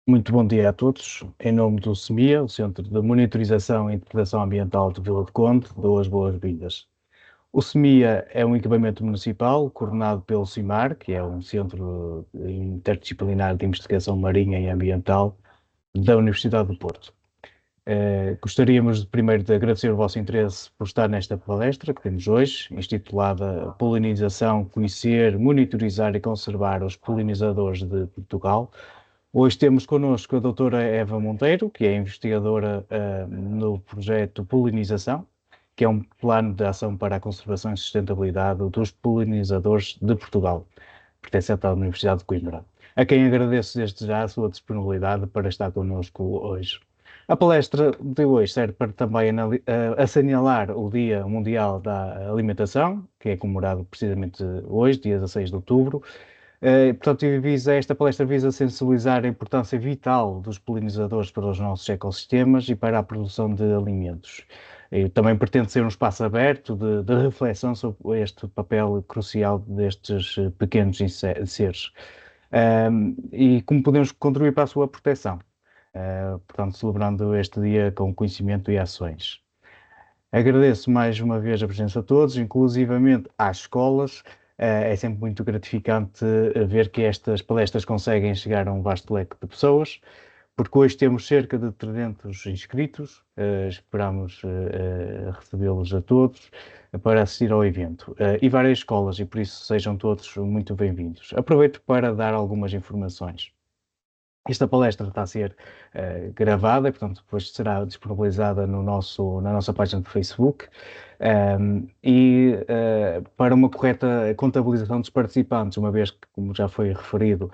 Muito bom dia a todos. Em nome do CEMIA, o Centro de Monitorização e Interpretação Ambiental de Vila de Conde, dou as boas-vindas. O CEMIA é um equipamento municipal coordenado pelo CIMAR, que é um Centro Interdisciplinar de Investigação Marinha e Ambiental da Universidade do Porto. Gostaríamos primeiro de agradecer o vosso interesse por estar nesta palestra que temos hoje, intitulada Polinização, Conhecer, Monitorizar e Conservar os Polinizadores de Portugal. Hoje temos connosco a doutora Eva Monteiro, que é investigadora no projeto Polinização, que é um plano de ação para a conservação e sustentabilidade dos polinizadores de Portugal, pertencente à Universidade de Coimbra, a quem agradeço desde já a sua disponibilidade para estar connosco hoje. A palestra de hoje serve para também assinalar o Dia Mundial da Alimentação, que é comemorado precisamente hoje, dia 16 de outubro. Portanto, esta palestra visa sensibilizar a importância vital dos polinizadores para os nossos ecossistemas e para a produção de alimentos. Também pretende ser um espaço aberto de reflexão sobre este papel crucial destes pequenos seres. E como podemos contribuir para a sua proteção. Portanto, celebrando este dia com conhecimento e ações. Agradeço mais uma vez a presença de todos, inclusivamente às escolas. É sempre muito gratificante ver que estas palestras conseguem chegar a um vasto leque de pessoas, porque hoje temos cerca de 300 inscritos. Esperamos recebê-los a todos para assistir ao evento. E várias escolas, e por isso sejam todos muito bem-vindos. Aproveito para dar algumas informações. Esta palestra está a ser gravada e, portanto, depois será disponibilizada na nossa página de Facebook. Para uma correta contabilização dos participantes, uma vez que, como já foi referido,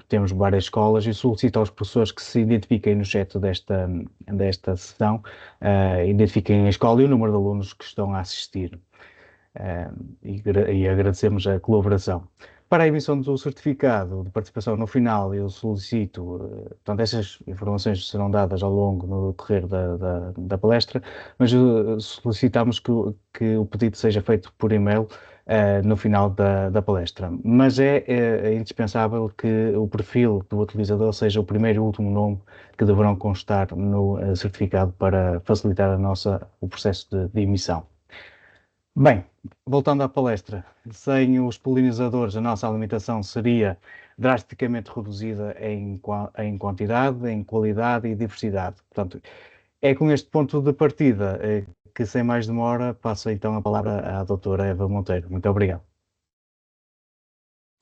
temos várias escolas e solicito aos professores que se identifiquem no chat desta sessão, identifiquem a escola e o número de alunos que estão a assistir. E agradecemos a colaboração. Para a emissão do certificado de participação no final, eu solicito, portanto, essas informações serão dadas ao longo, no decorrer da palestra, mas solicitamos que o pedido seja feito por e-mail no final da palestra. Mas é indispensável que o perfil do utilizador seja o primeiro e o último nome que deverão constar no certificado para facilitar o processo de emissão. Bem, voltando à palestra, sem os polinizadores, a nossa alimentação seria drasticamente reduzida em quantidade, em qualidade e diversidade. Portanto, é com este ponto de partida que, sem mais demora, passo então a palavra à doutora Eva Monteiro. Muito obrigado.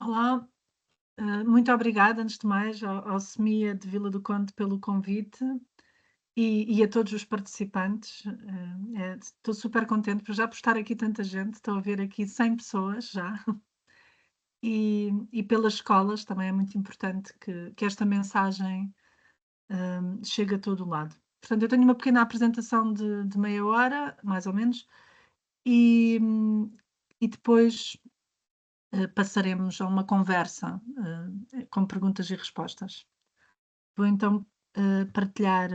Olá, muito obrigada, antes de mais, ao CEMIA de Vila do Conde pelo convite e a todos os participantes. Estou super contente por estar aqui tanta gente, estou a ver aqui 100 pessoas já, e pelas escolas também é muito importante que esta mensagem chegue a todo o lado. Portanto, eu tenho uma pequena apresentação de meia hora, mais ou menos, e, e depois passaremos a uma conversa com perguntas e respostas. Vou então partilhar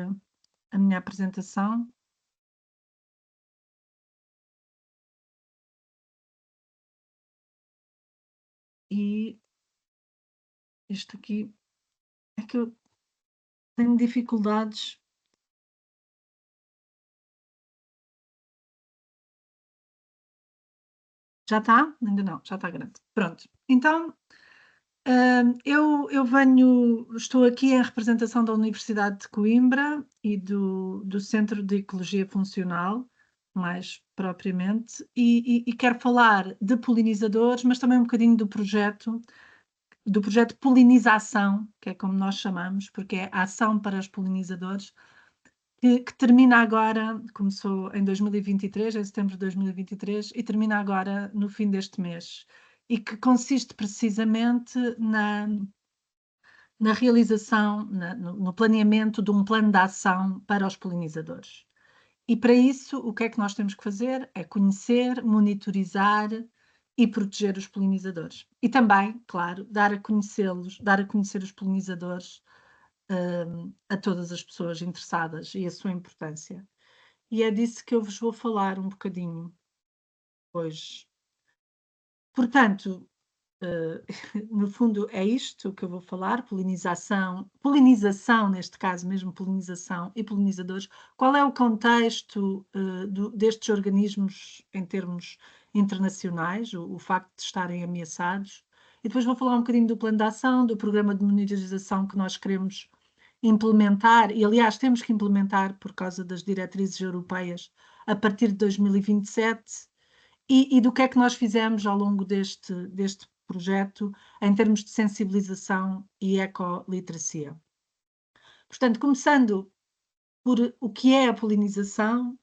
a minha apresentação. E isto aqui é que eu tenho dificuldades. Já está? Ainda não, já está grande. Pronto. Então, estou aqui em representação da Universidade de Coimbra e do Centro de Ecologia Funcional, mais propriamente, e quero falar de polinizadores, mas também um bocadinho do projeto Polinização, que é como nós chamamos, porque é a ação para os polinizadores, que termina agora, começou em 2023, em setembro de 2023, e termina agora no fim deste mês, e que consiste precisamente na realização, no planeamento de um plano de ação para os polinizadores. E para isso, o que é que nós temos que fazer? É conhecer, monitorizar e proteger os polinizadores. E também, claro, dar a conhecê-los, dar a conhecer os polinizadores a todas as pessoas interessadas e a sua importância. E é disso que eu vos vou falar um bocadinho hoje. Portanto, no fundo é isto que eu vou falar, polinização, neste caso mesmo polinização e polinizadores. Qual é o contexto destes organismos em termos internacionais, o facto de estarem ameaçados? E depois vou falar um bocadinho do plano de ação, do programa de monitorização que nós queremos implementar, e aliás temos que implementar por causa das diretrizes europeias a partir de 2027, e do que é que nós fizemos ao longo deste projeto em termos de sensibilização e ecoliteracia. Portanto, começando por o que é a polinização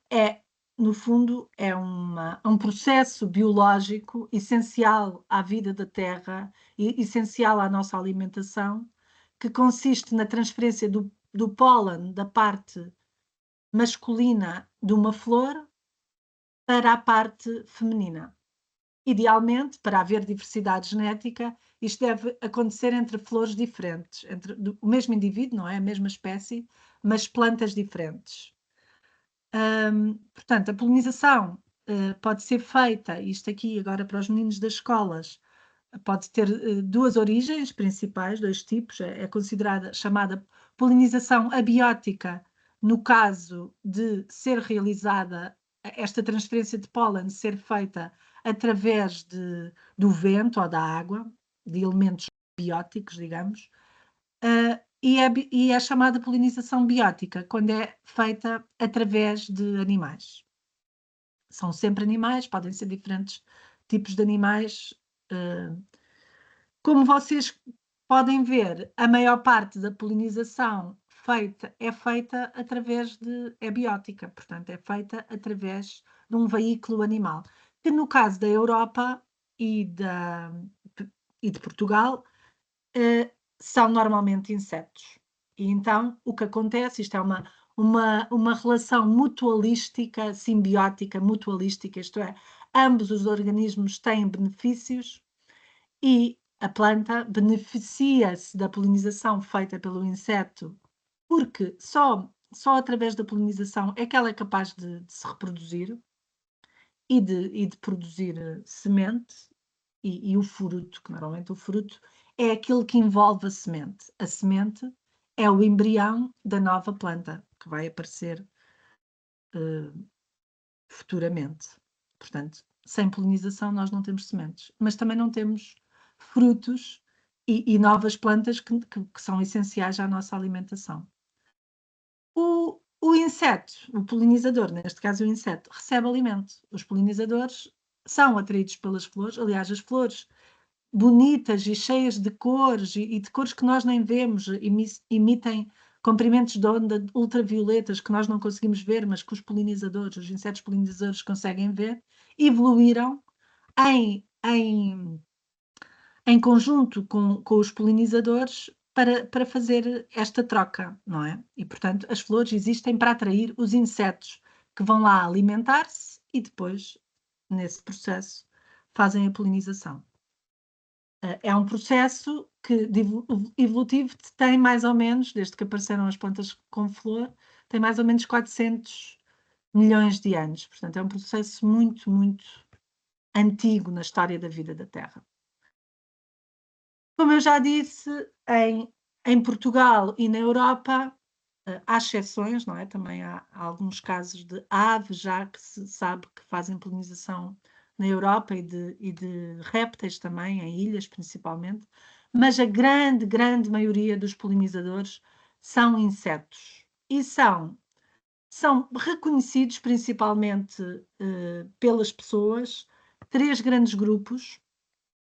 é, no fundo, é um processo biológico essencial à vida da Terra e essencial à nossa alimentação, que consiste na transferência do pólen da parte masculina de uma flor para a parte feminina. Idealmente, para haver diversidade genética, isto deve acontecer entre flores diferentes, entre o mesmo indivíduo, não é? A mesma espécie, mas plantas diferentes. Portanto, a polinização pode ser feita, isto aqui agora para os meninos das escolas, pode ter duas origens principais, dois tipos, é considerada, chamada polinização abiótica, no caso de ser realizada esta transferência de pólen ser feita através do vento ou da água, de elementos bióticos, digamos, e é chamada polinização biótica, quando é feita através de animais. São sempre animais, podem ser diferentes tipos de animais. Como vocês podem ver, a maior parte da polinização é feita através é biótica, portanto, é feita através de um veículo animal, que no caso da Europa e de Portugal, são normalmente insetos. E então, o que acontece, isto é uma relação mutualística, simbiótica, mutualística, isto é, ambos os organismos têm benefícios e a planta beneficia-se da polinização feita pelo inseto, porque só através da polinização é que ela é capaz de se reproduzir e de produzir semente e o fruto, que normalmente o fruto é aquilo que envolve a semente. A semente é o embrião da nova planta que vai aparecer futuramente. Portanto, sem polinização nós não temos sementes, mas também não temos frutos e novas plantas que são essenciais à nossa alimentação. O inseto, o polinizador, neste caso o inseto, recebe alimento. Os polinizadores são atraídos pelas flores, aliás, as flores bonitas e cheias de cores e de cores que nós nem vemos, emitem comprimentos de onda ultravioletas que nós não conseguimos ver, mas que os polinizadores, os insetos polinizadores conseguem ver, evoluíram em conjunto com os polinizadores para fazer esta troca, não é? E, portanto, as flores existem para atrair os insetos que vão lá alimentar-se e depois, nesse processo, fazem a polinização. É um processo que evolutivo tem mais ou menos, desde que apareceram as plantas com flor, tem mais ou menos 400 milhões de anos. Portanto, é um processo muito, muito antigo na história da vida da Terra. Como eu já disse, em Portugal e na Europa, há exceções, não é? Também há alguns casos de aves, já que se sabe que fazem polinização na Europa e de répteis também, em ilhas principalmente, mas a grande, grande maioria dos polinizadores são insetos e são reconhecidos principalmente pelas pessoas, três grandes grupos,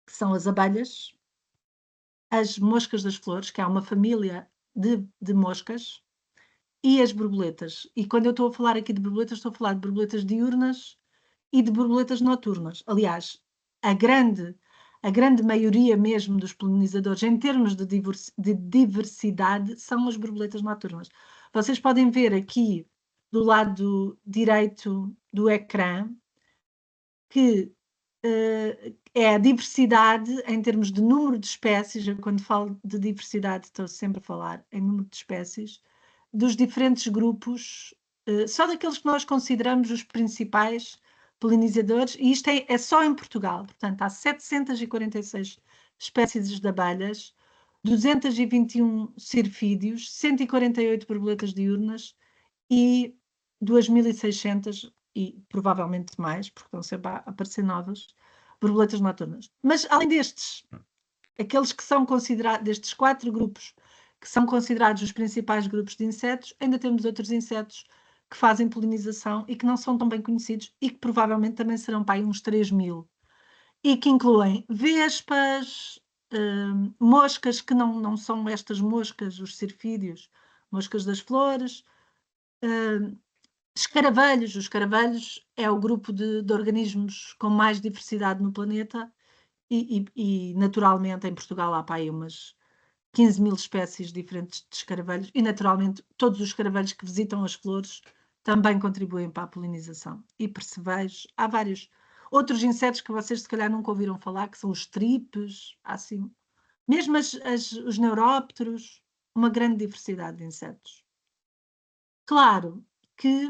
que são as abelhas, as moscas das flores, que é uma família de moscas, e as borboletas. E quando eu estou a falar aqui de borboletas, estou a falar de borboletas diurnas e de borboletas noturnas. Aliás, a grande maioria mesmo dos polinizadores, em termos de diversidade, são as borboletas noturnas. Vocês podem ver aqui do lado direito do ecrã que é a diversidade em termos de número de espécies. Eu, quando falo de diversidade, estou sempre a falar em número de espécies, dos diferentes grupos, só daqueles que nós consideramos os principais polinizadores, e isto é só em Portugal. Portanto, há 746 espécies de abelhas, 221 cirfídeos, 148 borboletas diurnas e 2.600, e provavelmente mais, porque estão sempre a aparecer novas, borboletas noturnas. Mas, além destes, aqueles que são considerados, destes 4 grupos, que são considerados os principais grupos de insetos, ainda temos outros insetos que fazem polinização e que não são tão bem conhecidos e que provavelmente também serão para aí uns 3.000. E que incluem vespas, moscas que não são estas moscas, os cirfídeos, moscas das flores, escaravelhos. Os escaravelhos é o grupo de organismos com mais diversidade no planeta e naturalmente em Portugal há para aí umas 15.000 espécies diferentes de escaravelhos e naturalmente todos os escaravelhos que visitam as flores também contribuem para a polinização. E percevejos, há vários outros insetos que vocês se calhar nunca ouviram falar, que são os tripes, assim, mesmo os neurópteros, uma grande diversidade de insetos. Claro que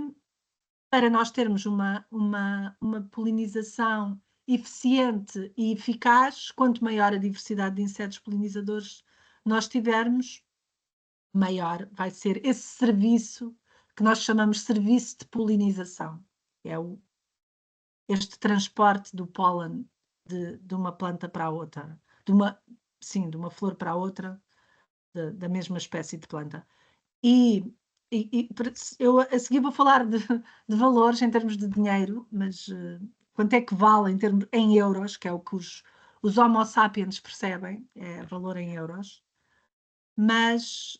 para nós termos uma polinização eficiente e eficaz, quanto maior a diversidade de insetos polinizadores nós tivermos, maior vai ser esse serviço que nós chamamos de serviço de polinização. É este transporte do pólen de uma planta para a outra, de uma flor para a outra, da mesma espécie de planta. E eu a seguir vou falar de valores em termos de dinheiro, mas quanto é que vale em euros, que é o que os Homo sapiens percebem, é valor em euros. Mas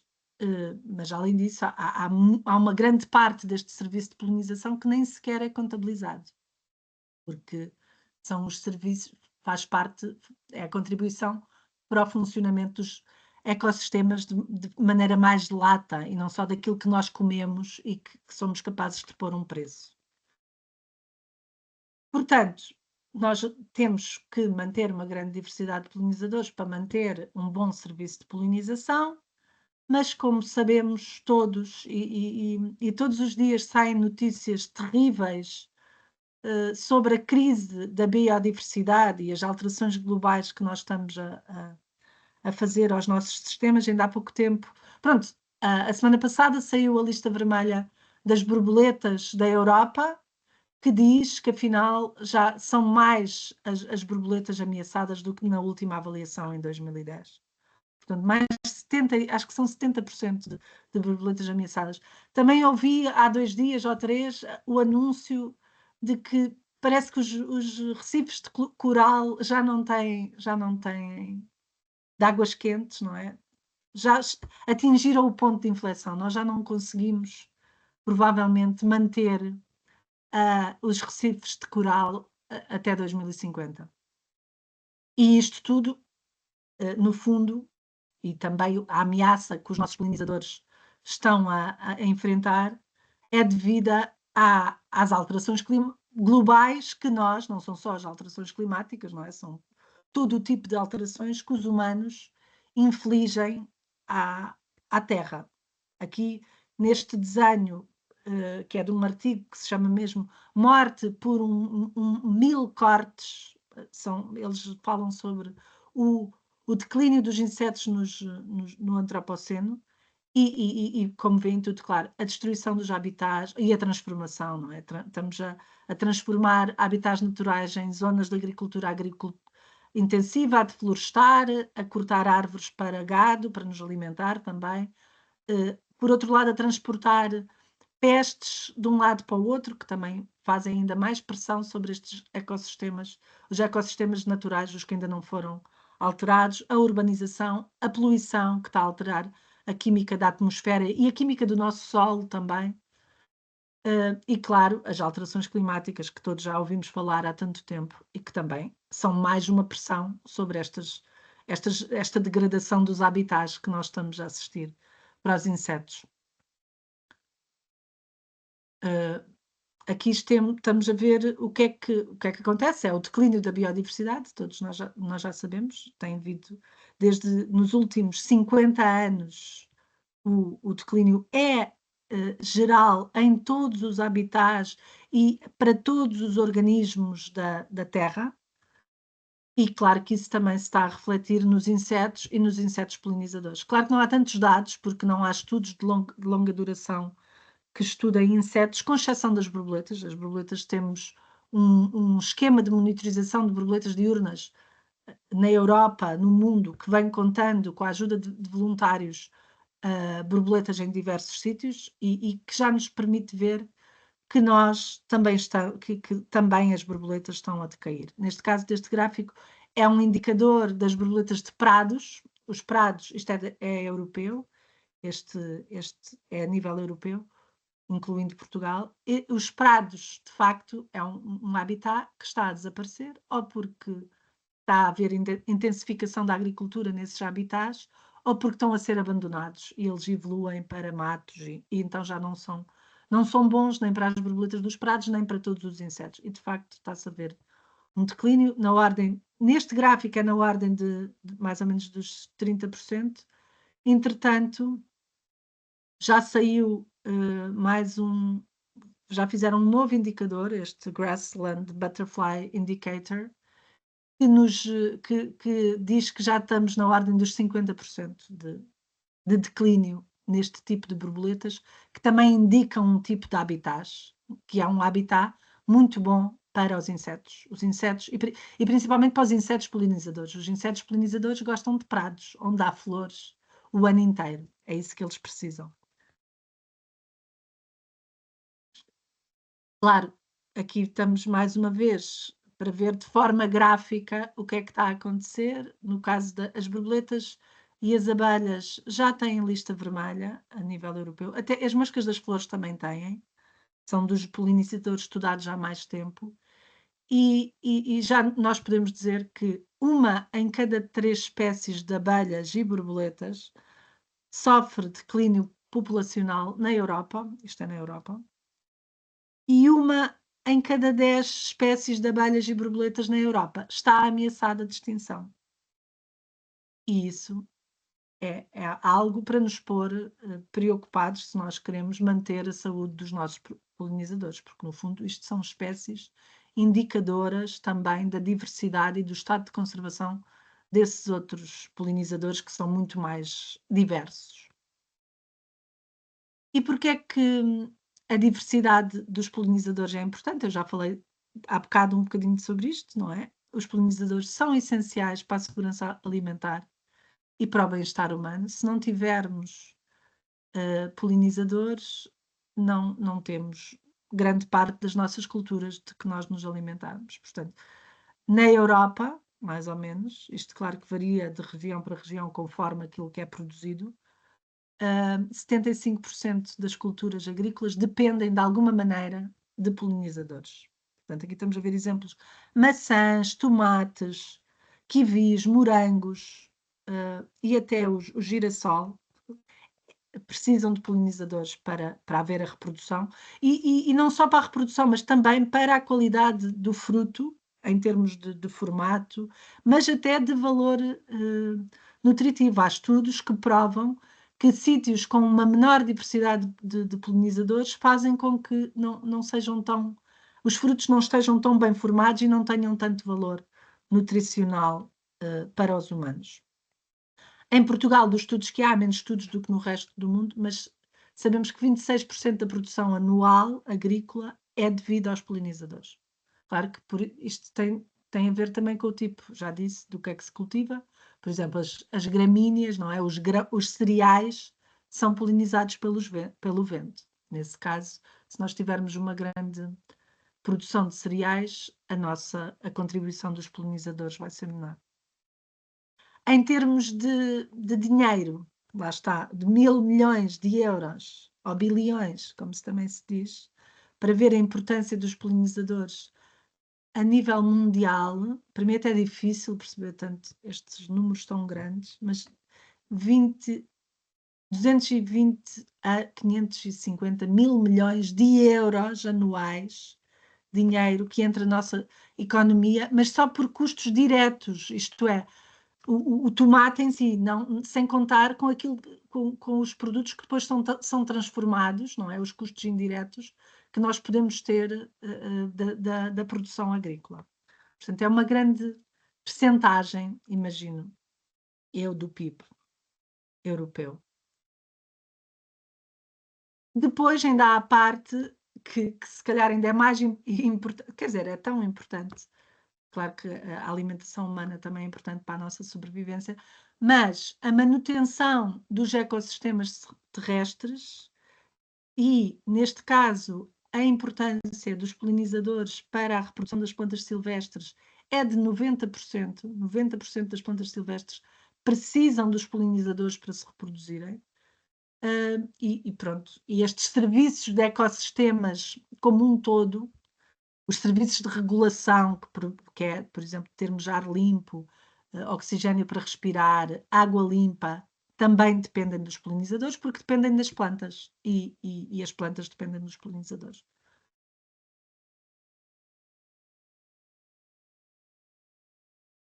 além disso, há uma grande parte deste serviço de polinização que nem sequer é contabilizado, porque são os serviços, faz parte, é a contribuição para o funcionamento dos ecossistemas de maneira mais lata e não só daquilo que nós comemos e que somos capazes de pôr um preço. Portanto, nós temos que manter uma grande diversidade de polinizadores para manter um bom serviço de polinização, mas como sabemos todos, e todos os dias saem notícias terríveis sobre a crise da biodiversidade e as alterações globais que nós estamos a fazer aos nossos sistemas. Ainda há pouco tempo, pronto, a semana passada saiu a lista vermelha das borboletas da Europa, que diz que afinal já são mais as borboletas ameaçadas do que na última avaliação em 2010. Portanto, mais de 70, acho que são 70% de borboletas ameaçadas. Também ouvi há 2 dias ou 3 o anúncio de que parece que os recifes de coral já não têm de águas quentes, não é? Já atingiram o ponto de inflexão. Nós já não conseguimos, provavelmente, manter os recifes de coral até 2050. E isto tudo, no fundo, e também a ameaça que os nossos polinizadores estão a enfrentar, é devida às alterações globais que nós, não são só as alterações climáticas, não é? São todo o tipo de alterações que os humanos infligem à Terra. Aqui, neste desenho, que é de um artigo que se chama mesmo Morte por 1000 cortes, eles falam sobre o declínio dos insetos no Antropoceno e, como veem tudo claro, a destruição dos habitats e a transformação, não é? Estamos a transformar habitats naturais em zonas de agricultura intensiva, a deflorestar, a cortar árvores para gado, para nos alimentar também. Por outro lado, a transportar pestes de um lado para o outro, que também fazem ainda mais pressão sobre estes ecossistemas, os ecossistemas naturais, os que ainda não foram alterados, a urbanização, a poluição, que está a alterar a química da atmosfera e a química do nosso solo também. E, claro, as alterações climáticas, que todos já ouvimos falar há tanto tempo e que também são mais uma pressão sobre esta degradação dos habitats que nós estamos a assistir para os insetos. Aqui estamos a ver o que é que acontece, é o declínio da biodiversidade, todos nós já sabemos, tem havido desde nos últimos 50 anos o declínio é geral em todos os habitats e para todos os organismos da Terra. E claro que isso também se está a refletir nos insetos e nos insetos polinizadores. Claro que não há tantos dados, porque não há estudos de longa duração que estudem insetos, com exceção das borboletas. As borboletas temos um esquema de monitorização de borboletas diurnas na Europa, no mundo, que vem contando, com a ajuda de voluntários, borboletas em diversos sítios e que já nos permite ver que nós também que também as borboletas estão a decair. Neste caso deste gráfico, é um indicador das borboletas de prados. Os prados, isto é europeu, este é a nível europeu, incluindo Portugal. E os prados, de facto, é um habitat que está a desaparecer, ou porque está a haver intensificação da agricultura nesses habitats, ou porque estão a ser abandonados e eles evoluem para matos e então já não são bons nem para as borboletas dos prados, nem para todos os insetos. E, de facto, está-se a ver um declínio na ordem, neste gráfico é na ordem de mais ou menos dos 30%. Entretanto, já saiu já fizeram um novo indicador, este Grassland Butterfly Indicator, que diz que já estamos na ordem dos 50% de declínio neste tipo de borboletas, que também indicam um tipo de habitat, que é um habitat muito bom para os insetos. Os insetos, e principalmente para os insetos polinizadores. Os insetos polinizadores gostam de prados, onde há flores o ano inteiro. É isso que eles precisam. Claro, aqui estamos mais uma vez para ver de forma gráfica o que é que está a acontecer. No caso das borboletas e as abelhas já têm lista vermelha a nível europeu. Até as moscas das flores também têm. São dos polinizadores estudados há mais tempo. E já nós podemos dizer que 1 em cada 3 espécies de abelhas e borboletas sofre declínio populacional na Europa, isto é na Europa, e 1 em cada 10 espécies de abelhas e borboletas na Europa está ameaçada de extinção. E isso é algo para nos pôr preocupados se nós queremos manter a saúde dos nossos polinizadores, porque no fundo isto são espécies indicadoras também da diversidade e do estado de conservação desses outros polinizadores que são muito mais diversos. E porquê é que a diversidade dos polinizadores é importante? Eu já falei há bocado um bocadinho sobre isto, não é? Os polinizadores são essenciais para a segurança alimentar e para o bem-estar humano. Se não tivermos polinizadores, não temos grande parte das nossas culturas de que nós nos alimentarmos. Portanto, na Europa, mais ou menos, isto claro que varia de região para região conforme aquilo que é produzido, 75% das culturas agrícolas dependem de alguma maneira de polinizadores. Portanto, aqui estamos a ver exemplos: maçãs, tomates, kiwis, morangos e até o girassol precisam de polinizadores para haver a reprodução e não só para a reprodução, mas também para a qualidade do fruto, em termos de formato, mas até de valor nutritivo. Há estudos que provam que sítios com uma menor diversidade de polinizadores fazem com que os frutos não estejam tão bem formados e não tenham tanto valor nutricional para os humanos. Em Portugal, dos estudos que há menos estudos do que no resto do mundo, mas sabemos que 26% da produção anual agrícola é devido aos polinizadores. Claro que isto tem a ver também com o tipo, já disse, do que é que se cultiva. Por exemplo, as gramíneas, não é? Os cereais são polinizados pelo vento. Nesse caso, se nós tivermos uma grande produção de cereais, a contribuição dos polinizadores vai ser menor. Em termos de dinheiro, lá está, de 1.000 milhões de euros, ou bilhões, como também se diz, para ver a importância dos polinizadores a nível mundial. Para mim até é difícil perceber tanto estes números tão grandes, mas 220 a 550 mil milhões de euros anuais, dinheiro que entra na nossa economia, mas só por custos diretos, isto é, o tomate em si, não, sem contar com aquilo, com os produtos que depois são transformados, não é? Os custos indiretos que nós podemos ter da produção agrícola. Portanto, é uma grande percentagem, imagino, eu, do PIB europeu. Depois ainda há a parte que se calhar ainda é mais importante, quer dizer, é tão importante. Claro que a alimentação humana também é importante para a nossa sobrevivência, mas a manutenção dos ecossistemas terrestres e, neste caso, a importância dos polinizadores para a reprodução das plantas silvestres é de 90%. 90% das plantas silvestres precisam dos polinizadores para se reproduzirem. E pronto, e estes serviços de ecossistemas como um todo, os serviços de regulação, que é, por exemplo, termos ar limpo, oxigênio para respirar, água limpa, também dependem dos polinizadores, porque dependem das plantas e as plantas dependem dos polinizadores.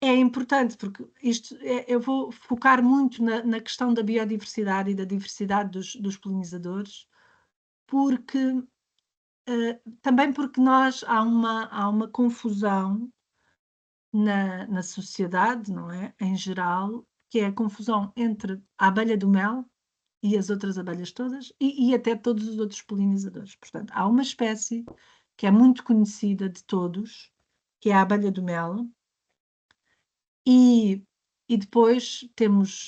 É importante, porque eu vou focar muito na questão da biodiversidade e da diversidade dos polinizadores, porque também porque há uma confusão na sociedade, não é? Em geral, que é a confusão entre a abelha do mel e as outras abelhas todas e até todos os outros polinizadores. Portanto, há uma espécie que é muito conhecida de todos, que é a abelha do mel, e depois temos.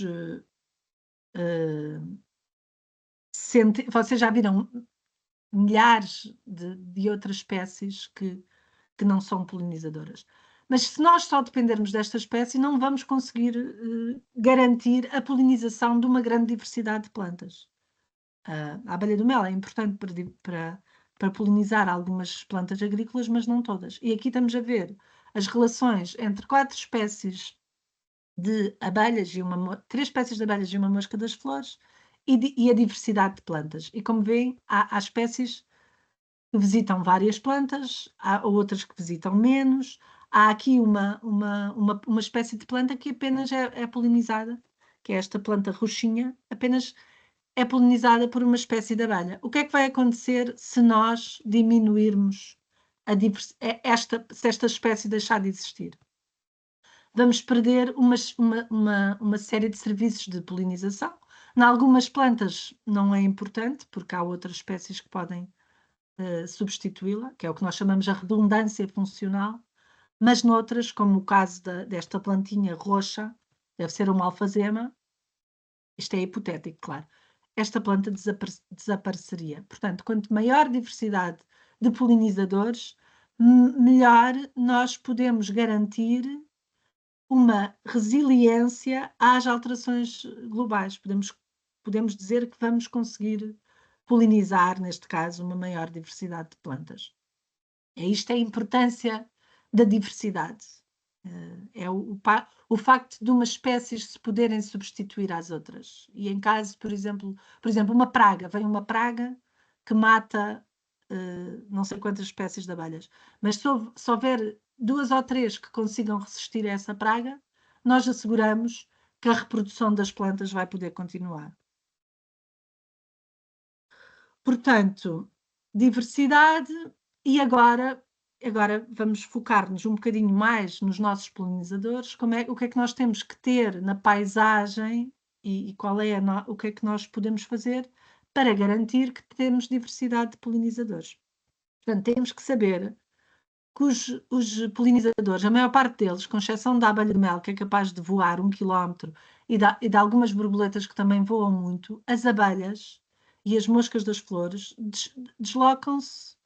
Vocês já viram milhares de outras espécies que não são polinizadoras. Mas se nós só dependermos desta espécie, não vamos conseguir garantir a polinização de uma grande diversidade de plantas. A abelha do mel é importante para polinizar algumas plantas agrícolas, mas não todas. E aqui estamos a ver as relações entre 4 espécies de abelhas e 3 espécies de abelhas e uma mosca das flores e a diversidade de plantas. E como veem, há espécies que visitam várias plantas, há outras que visitam menos. Há aqui uma espécie de planta que apenas é polinizada, que é esta planta roxinha, apenas é polinizada por uma espécie de abelha. O que é que vai acontecer se nós diminuirmos se esta espécie deixar de existir? Vamos perder uma série de serviços de polinização. Em algumas plantas não é importante, porque há outras espécies que podem substituí-la, que é o que nós chamamos a redundância funcional, mas noutras, como o caso desta plantinha roxa, deve ser uma alfazema, isto é hipotético, claro, esta planta desapareceria. Portanto, quanto maior diversidade de polinizadores, melhor nós podemos garantir uma resiliência às alterações globais. Podemos dizer que vamos conseguir polinizar, neste caso, uma maior diversidade de plantas. Isto é a importância da diversidade. É o facto de umas espécies se poderem substituir às outras. E em caso, por exemplo, uma praga, vem uma praga que mata não sei quantas espécies de abelhas, mas se houver 2 ou 3 que consigam resistir a essa praga, nós asseguramos que a reprodução das plantas vai poder continuar. Portanto, diversidade e agora vamos focar-nos um bocadinho mais nos nossos polinizadores, o que é que nós temos que ter na paisagem e qual é o que é que nós podemos fazer para garantir que temos diversidade de polinizadores. Portanto, temos que saber que os polinizadores, a maior parte deles, com exceção da abelha de mel, que é capaz de voar 1 quilómetro, e de algumas borboletas que também voam muito, as abelhas e as moscas das flores deslocam-se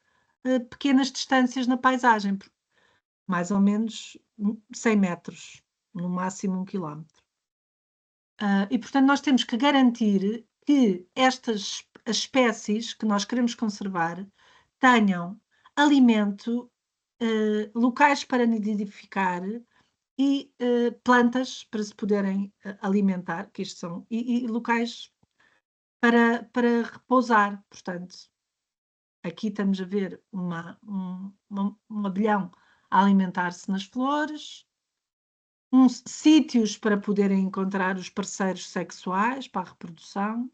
pequenas distâncias na paisagem, mais ou menos 100 metros, no máximo 1 quilómetro. E, portanto, nós temos que garantir que as espécies que nós queremos conservar tenham alimento, locais para nidificar e plantas para se poderem alimentar, que isto são, e locais para repousar. Portanto, aqui estamos a ver um abelhão a alimentar-se nas flores, sítios para poderem encontrar os parceiros sexuais para a reprodução,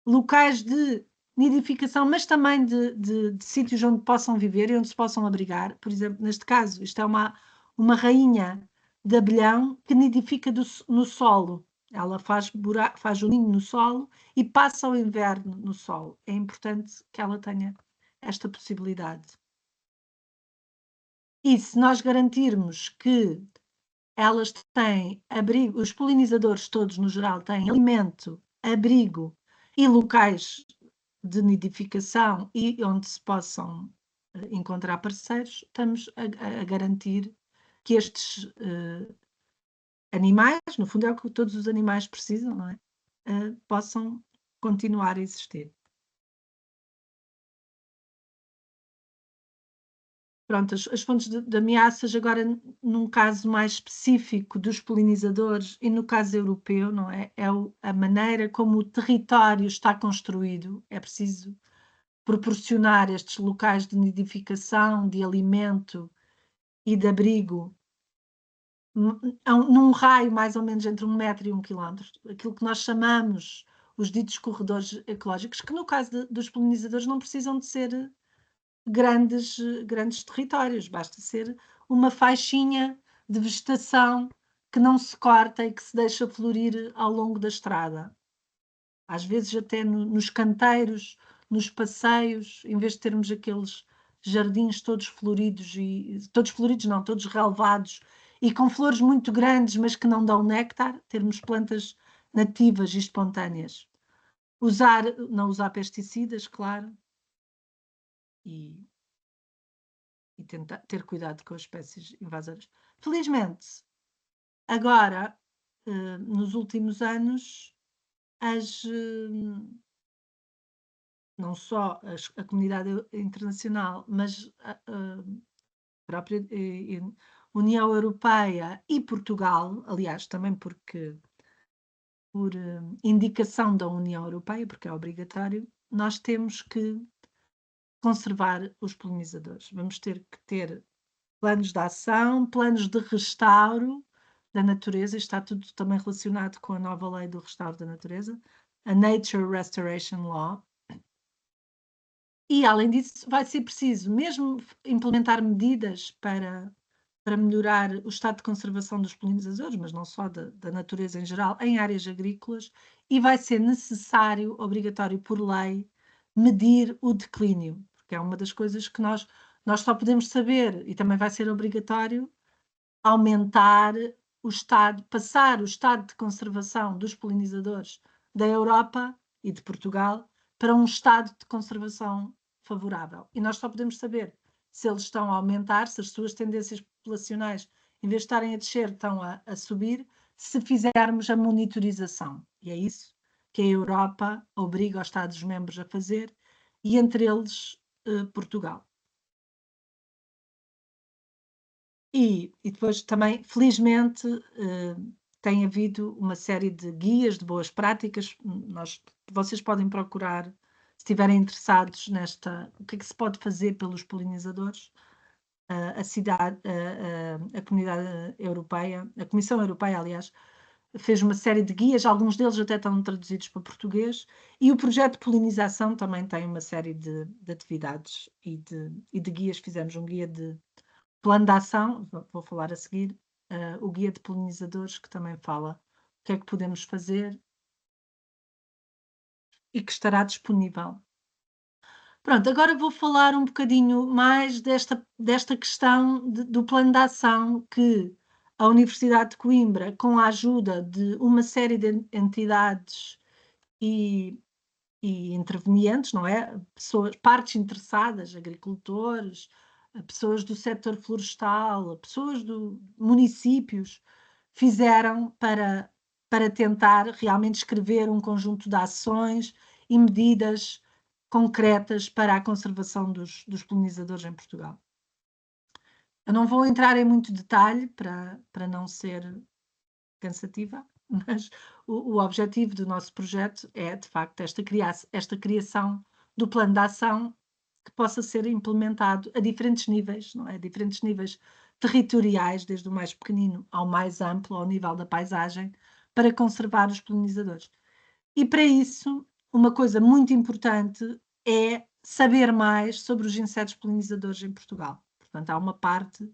locais de nidificação, mas também de sítios onde possam viver e onde se possam abrigar. Por exemplo, neste caso, isto é uma rainha de abelhão que nidifica no solo. Ela faz o ninho no solo e passa o inverno no solo. É importante que ela tenha esta possibilidade. E se nós garantirmos que elas têm abrigo, os polinizadores todos no geral têm alimento, abrigo e locais de nidificação e onde se possam encontrar parceiros, estamos a garantir que estes animais, no fundo é o que todos os animais precisam, não é? Possam continuar a existir. Pronto, as fontes de ameaças, agora num caso mais específico dos polinizadores e no caso europeu, não é? É a maneira como o território está construído. É preciso proporcionar estes locais de nidificação, de alimento e de abrigo num raio mais ou menos entre 1 metro e 1 quilómetro. Aquilo que nós chamamos os ditos corredores ecológicos, que no caso dos polinizadores não precisam de ser grandes territórios, basta ser uma faixinha de vegetação que não se corta e que se deixa florir ao longo da estrada. Às vezes até nos canteiros, nos passeios, em vez de termos aqueles jardins todos floridos não, todos relevados e com flores muito grandes, mas que não dão néctar, termos plantas nativas e espontâneas. Não usar pesticidas, claro, e tentar ter cuidado com as espécies invasoras. Felizmente, agora, nos últimos anos, não só a comunidade internacional, mas a própria União Europeia e Portugal, aliás, também por indicação da União Europeia, porque é obrigatório, nós temos que conservar os polinizadores. Vamos ter que ter planos de ação, planos de restauro da natureza, está tudo também relacionado com a nova lei do restauro da natureza, a Nature Restoration Law. E, além disso, vai ser preciso mesmo implementar medidas para melhorar o estado de conservação dos polinizadores, mas não só da natureza em geral, em áreas agrícolas, e vai ser necessário, obrigatório por lei, medir o declínio, porque é uma das coisas que nós só podemos saber, e também vai ser obrigatório, aumentar passar o estado de conservação dos polinizadores da Europa e de Portugal para um estado de conservação favorável. E nós só podemos saber se eles estão a aumentar, se as suas tendências populacionais, em vez de estarem a descer, estão a subir, se fizermos a monitorização. E é isso que a Europa obriga os Estados-membros a fazer, e entre eles Portugal. E depois também, felizmente, tem havido uma série de guias de boas práticas. Vocês podem procurar, se estiverem interessados o que é que se pode fazer pelos polinizadores. A Comunidade Europeia, a Comissão Europeia, aliás, fez uma série de guias, alguns deles até estão traduzidos para português, e o projeto de polinização também tem uma série de atividades e de guias. Fizemos um guia de plano de ação, vou falar a seguir, o guia de polinizadores, que também fala o que é que podemos fazer e que estará disponível. Pronto, agora vou falar um bocadinho mais desta questão do plano de ação que a Universidade de Coimbra, com a ajuda de uma série de entidades e intervenientes, não é? Partes interessadas, agricultores, pessoas do setor florestal, pessoas municípios, fizeram para tentar realmente escrever um conjunto de ações e medidas concretas para a conservação dos polinizadores em Portugal. Eu não vou entrar em muito detalhe para não ser cansativa, mas o objetivo do nosso projeto é, de facto, esta criação do plano de ação que possa ser implementado a diferentes níveis, não é? A diferentes níveis territoriais, desde o mais pequenino ao mais amplo, ao nível da paisagem, para conservar os polinizadores. E para isso, uma coisa muito importante é saber mais sobre os insetos polinizadores em Portugal. Portanto, há uma parte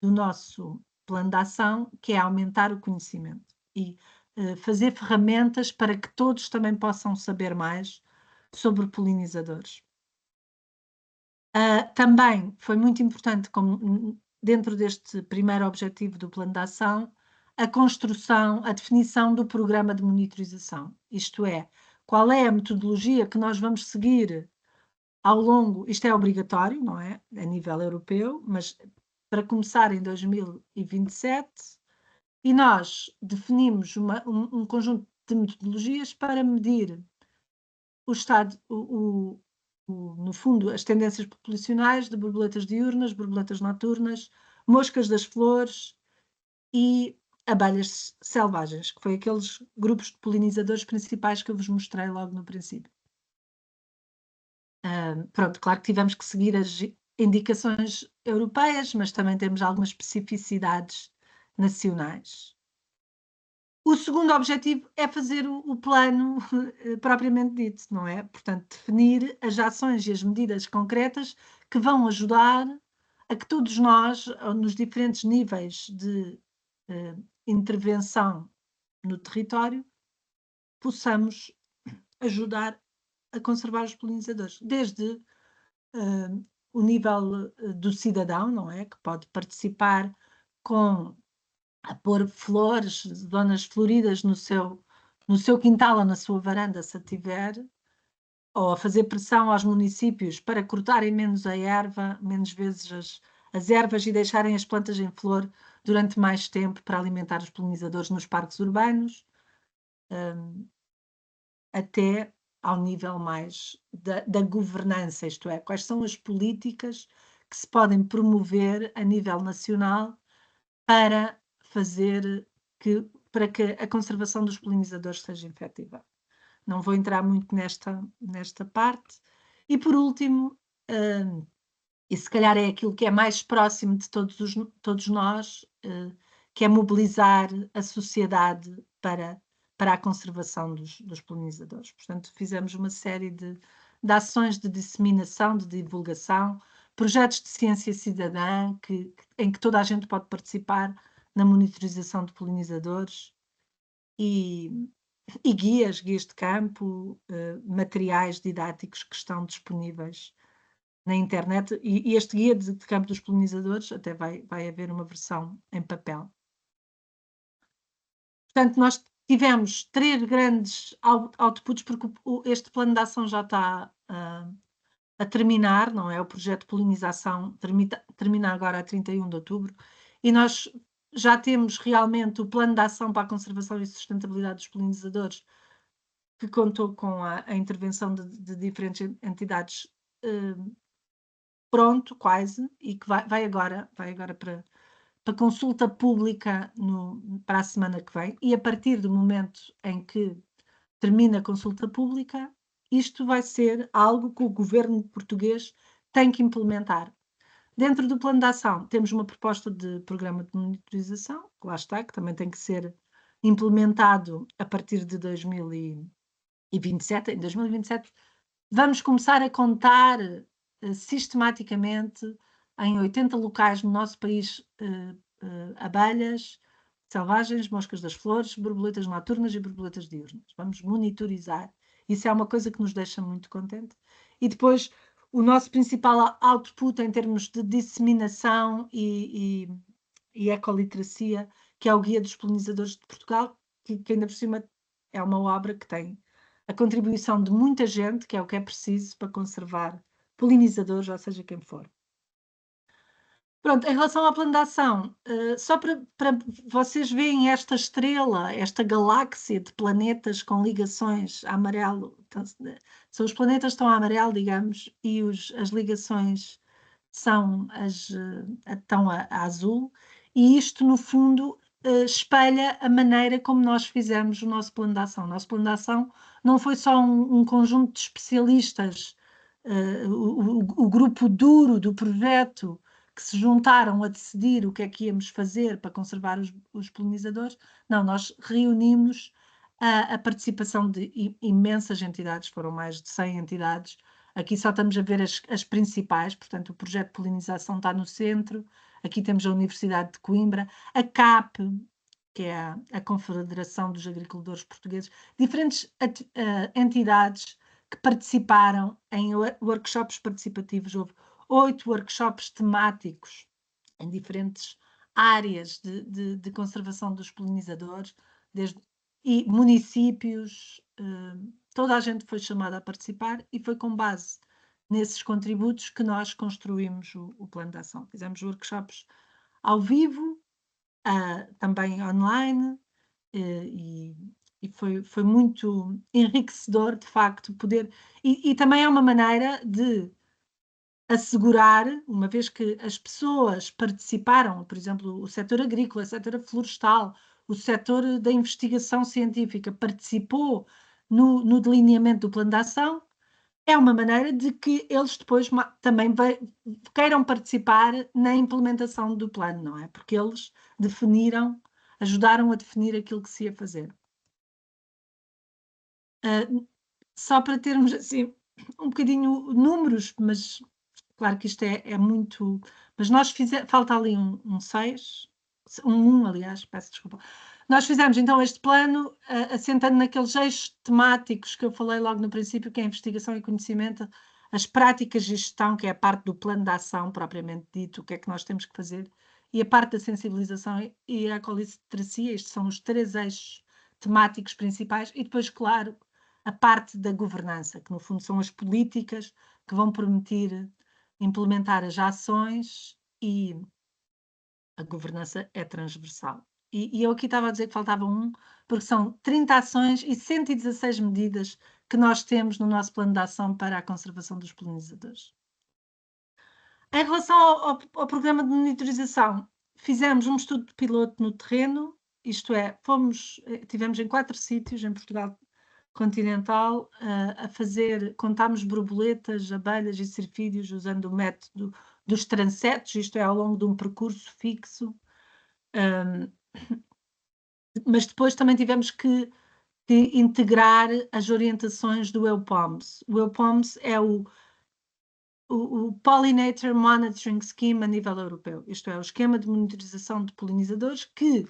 do nosso plano de ação que é aumentar o conhecimento e fazer ferramentas para que todos também possam saber mais sobre polinizadores. Também foi muito importante, como dentro deste primeiro objetivo do plano de ação, a construção, a definição do programa de monitorização. Isto é, qual é a metodologia que nós vamos seguir ao longo, isto é obrigatório, não é? A nível europeu, mas para começar em 2027, e nós definimos um conjunto de metodologias para medir o estado, no fundo, as tendências populacionais de borboletas diurnas, borboletas noturnas, moscas das flores e abelhas selvagens, que foi aqueles grupos de polinizadores principais que eu vos mostrei logo no princípio. Pronto, claro que tivemos que seguir as indicações europeias, mas também temos algumas especificidades nacionais. O segundo objetivo é fazer o plano propriamente dito, não é? Portanto, definir as ações e as medidas concretas que vão ajudar a que todos nós, nos diferentes níveis de intervenção no território, possamos ajudar a conservar os polinizadores, desde o nível do cidadão, não é? Que pode participar a pôr flores, zonas floridas no seu quintal ou na sua varanda, se a tiver, ou a fazer pressão aos municípios para cortarem menos a erva, menos vezes as ervas e deixarem as plantas em flor durante mais tempo para alimentar os polinizadores nos parques urbanos, até ao nível mais da governança, isto é, quais são as políticas que se podem promover a nível nacional para para que a conservação dos polinizadores seja efetiva. Não vou entrar muito nesta parte. E por último, e se calhar é aquilo que é mais próximo de todos nós, que é mobilizar a sociedade para a conservação dos polinizadores. Portanto, fizemos uma série de ações de disseminação, de divulgação, projetos de ciência cidadã em que toda a gente pode participar na monitorização de polinizadores e guias de campo, materiais didáticos que estão disponíveis na internet, e este guia de campo dos polinizadores até vai haver uma versão em papel. Portanto, nós tivemos 3 grandes outputs, porque este plano de ação já está a terminar, não é? O projeto de polinização termina agora a 31 de outubro, e nós já temos realmente o plano de ação para a conservação e sustentabilidade dos polinizadores, que contou com a intervenção de diferentes entidades, pronto, quase, e que vai agora para consulta pública para a semana que vem, e a partir do momento em que termina a consulta pública, isto vai ser algo que o governo português tem que implementar. Dentro do plano de ação, temos uma proposta de programa de monitorização, que lá está, que também tem que ser implementado a partir de 2027. Em 2027, vamos começar a contar sistematicamente em 80 locais no nosso país abelhas selvagens, moscas das flores, borboletas noturnas e borboletas diurnas. Vamos monitorizar. Isso é uma coisa que nos deixa muito contente. E depois, o nosso principal output em termos de disseminação e ecoliteracia, que é o Guia dos Polinizadores de Portugal, que ainda por cima é uma obra que tem a contribuição de muita gente, que é o que é preciso para conservar polinizadores, ou seja, quem for. Pronto, em relação ao plano de ação, só para vocês verem esta estrela, esta galáxia de planetas com ligações a amarelo, então, são os planetas que estão a amarelo, digamos, e as ligações estão a azul, e isto, no fundo, espelha a maneira como nós fizemos o nosso plano de ação. O nosso plano de ação não foi só um conjunto de especialistas, o grupo duro do projeto, que se juntaram a decidir o que é que íamos fazer para conservar os polinizadores. Não, nós reunimos a participação de imensas entidades, foram mais de 100 entidades. Aqui só estamos a ver as principais, portanto, o projeto de polinização está no centro. Aqui temos a Universidade de Coimbra, a CAP, que é a Confederação dos Agricultores Portugueses, diferentes entidades que participaram em workshops participativos. Houve 8 workshops temáticos em diferentes áreas de conservação dos polinizadores, e municípios, toda a gente foi chamada a participar e foi com base nesses contributos que nós construímos o plano de ação. Fizemos workshops ao vivo, também online, e foi muito enriquecedor, de facto, poder. E também é uma maneira de assegurar, uma vez que as pessoas participaram, por exemplo, o setor agrícola, o setor florestal, o setor da investigação científica participou no delineamento do plano de ação, é uma maneira de que eles depois também queiram participar na implementação do plano, não é? Porque eles ajudaram a definir aquilo que se ia fazer. Só para termos assim um bocadinho números, mas claro que isto é muito. Mas nós fizemos, falta ali um 6, um 1, aliás, peço desculpa. Nós fizemos então este plano assentando naqueles eixos temáticos que eu falei logo no princípio, que é a investigação e conhecimento, as práticas de gestão, que é a parte do plano de ação propriamente dito, o que é que nós temos que fazer, e a parte da sensibilização e a ecoliteracia. Estes são os 3 eixos temáticos principais, e depois, claro, a parte da governança, que no fundo são as políticas que vão permitir implementar as ações, e a governança é transversal. E eu aqui estava a dizer que faltava porque são 30 ações e 116 medidas que nós temos no nosso plano de ação para a conservação dos polinizadores. Em relação ao programa de monitorização, fizemos um estudo de piloto no terreno, isto é, tivemos em 4 sítios em Portugal continental contámos borboletas, abelhas e cirfídeos usando o método dos transetos, isto é, ao longo de um percurso fixo, mas depois também tivemos que integrar as orientações do EUPOMS. O EUPOMS é o Pollinator Monitoring Scheme a nível europeu, isto é, o esquema de monitorização de polinizadores que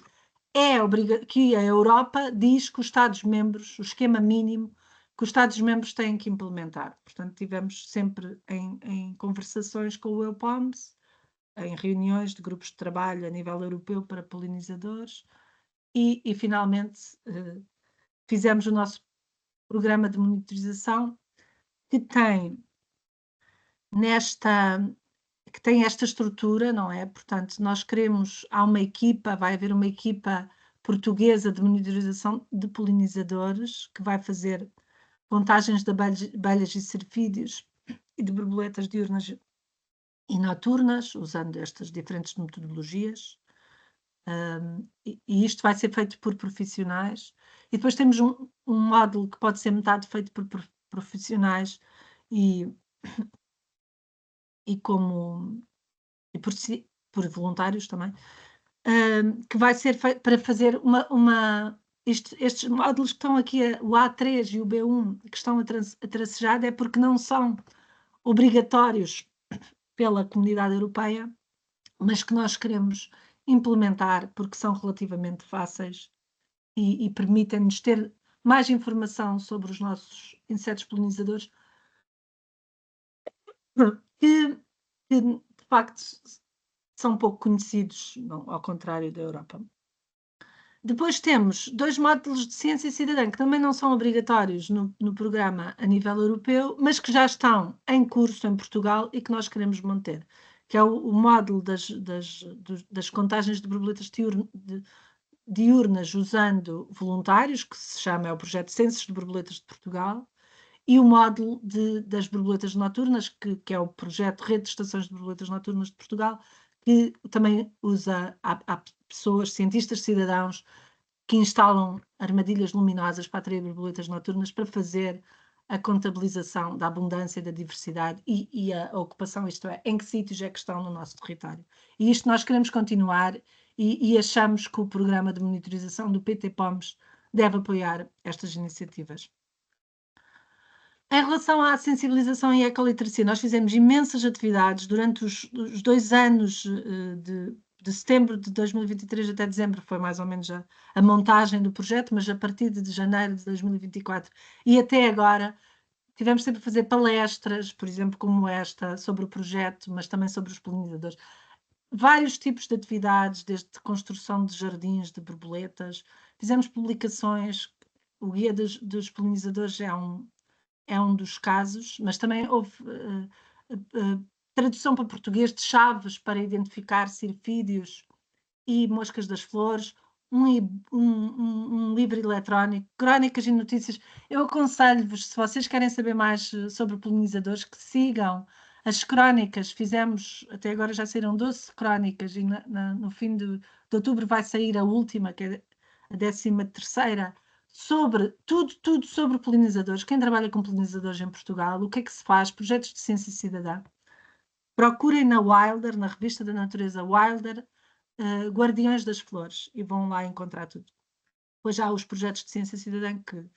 a Europa diz que os Estados-membros, o esquema mínimo que os Estados-membros têm que implementar. Portanto, tivemos sempre em conversações com o EUPOMS, em reuniões de grupos de trabalho a nível europeu para polinizadores, e finalmente fizemos o nosso programa de monitorização que tem esta estrutura, não é? Portanto, vai haver uma equipa portuguesa de monitorização de polinizadores que vai fazer contagens de abelhas e cirfídeos e de borboletas diurnas e noturnas, usando estas diferentes metodologias. E isto vai ser feito por profissionais. E depois temos um módulo que pode ser metade feito por profissionais e por voluntários também, que vai ser feito para fazer estes módulos que estão aqui, o A3 e o B1, que estão a tracejar, é porque não são obrigatórios pela Comunidade Europeia, mas que nós queremos implementar porque são relativamente fáceis e permitem-nos ter mais informação sobre os nossos insetos polinizadores, que de facto são pouco conhecidos, ao contrário da Europa. Depois temos 2 módulos de ciência cidadã que também não são obrigatórios no programa a nível europeu, mas que já estão em curso em Portugal e que nós queremos manter, que é o módulo das contagens de borboletas diurnas usando voluntários, que se chama o projeto Censos de Borboletas de Portugal, e o módulo das borboletas noturnas, que é o projeto Rede de Estações de Borboletas Noturnas de Portugal, que também há pessoas, cientistas, cidadãos, que instalam armadilhas luminosas para atrair borboletas noturnas para fazer a contabilização da abundância, da diversidade e a ocupação, isto é, em que sítios é que estão no nosso território. E isto nós queremos continuar e achamos que o programa de monitorização do PT-POMS deve apoiar estas iniciativas. Em relação à sensibilização e ecoliteracia, nós fizemos imensas atividades durante os 2 anos de setembro de 2023 até dezembro, foi mais ou menos a montagem do projeto, mas a partir de janeiro de 2024 e até agora, tivemos sempre a fazer palestras, por exemplo, como esta, sobre o projeto, mas também sobre os polinizadores. Vários tipos de atividades, desde construção de jardins, de borboletas, fizemos publicações, o guia dos polinizadores é um dos casos, mas também houve tradução para português de chaves para identificar sirfídeos e moscas das flores, um livro eletrónico, crónicas e notícias. Eu aconselho-vos, se vocês querem saber mais sobre polinizadores, que sigam as crónicas. Fizemos, até agora já saíram 12 crónicas e no fim de outubro vai sair a última, que é a 13ª, sobre tudo sobre polinizadores, quem trabalha com polinizadores em Portugal, o que é que se faz, projetos de ciência cidadã. Procurem na Wilder, na revista da natureza Wilder, Guardiões das Flores, e vão lá encontrar tudo. Depois já há os projetos de ciência cidadã que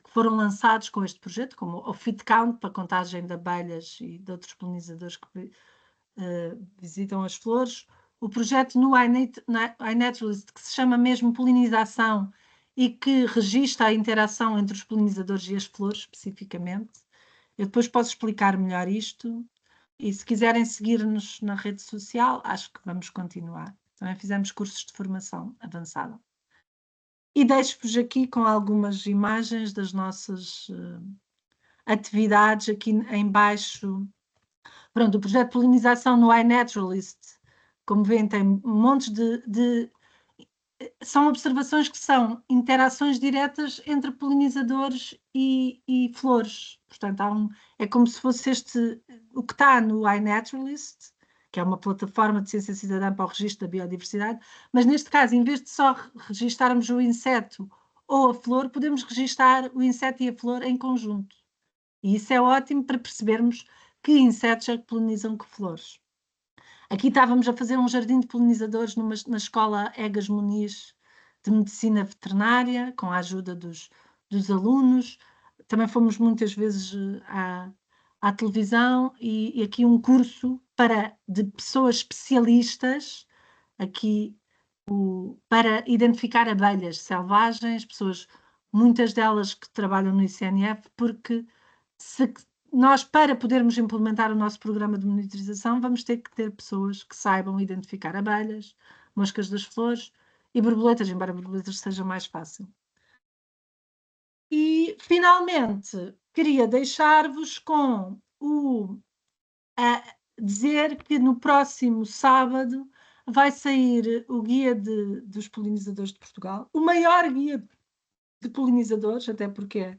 foram lançados com este projeto, como o Fit Count, para a contagem de abelhas e de outros polinizadores que visitam as flores, o projeto no iNaturalist, que se chama mesmo polinização e que registra a interação entre os polinizadores e as flores, especificamente. Eu depois posso explicar melhor isto. E se quiserem seguir-nos na rede social, acho que vamos continuar. Também fizemos cursos de formação avançada. E deixo-vos aqui com algumas imagens das nossas atividades aqui em baixo. Pronto, o projeto de polinização no iNaturalist, como veem, tem montes são observações que são interações diretas entre polinizadores e flores. Portanto, é como se fosse o que está no iNaturalist, que é uma plataforma de ciência cidadã para o registro da biodiversidade, mas neste caso, em vez de só registarmos o inseto ou a flor, podemos registar o inseto e a flor em conjunto. E isso é ótimo para percebermos que insetos é que polinizam que flores. Aqui estávamos a fazer um jardim de polinizadores na escola Egas Muniz de Medicina Veterinária, com a ajuda dos alunos. Também fomos muitas vezes à televisão e aqui um curso de pessoas especialistas, aqui para identificar abelhas selvagens, pessoas, muitas delas que trabalham no ICNF, porque nós, para podermos implementar o nosso programa de monitorização, vamos ter que ter pessoas que saibam identificar abelhas, moscas das flores e borboletas, embora borboletas seja mais fácil. E, finalmente, queria deixar-vos com dizer que no próximo sábado vai sair o guia dos polinizadores de Portugal, o maior guia de polinizadores, até porque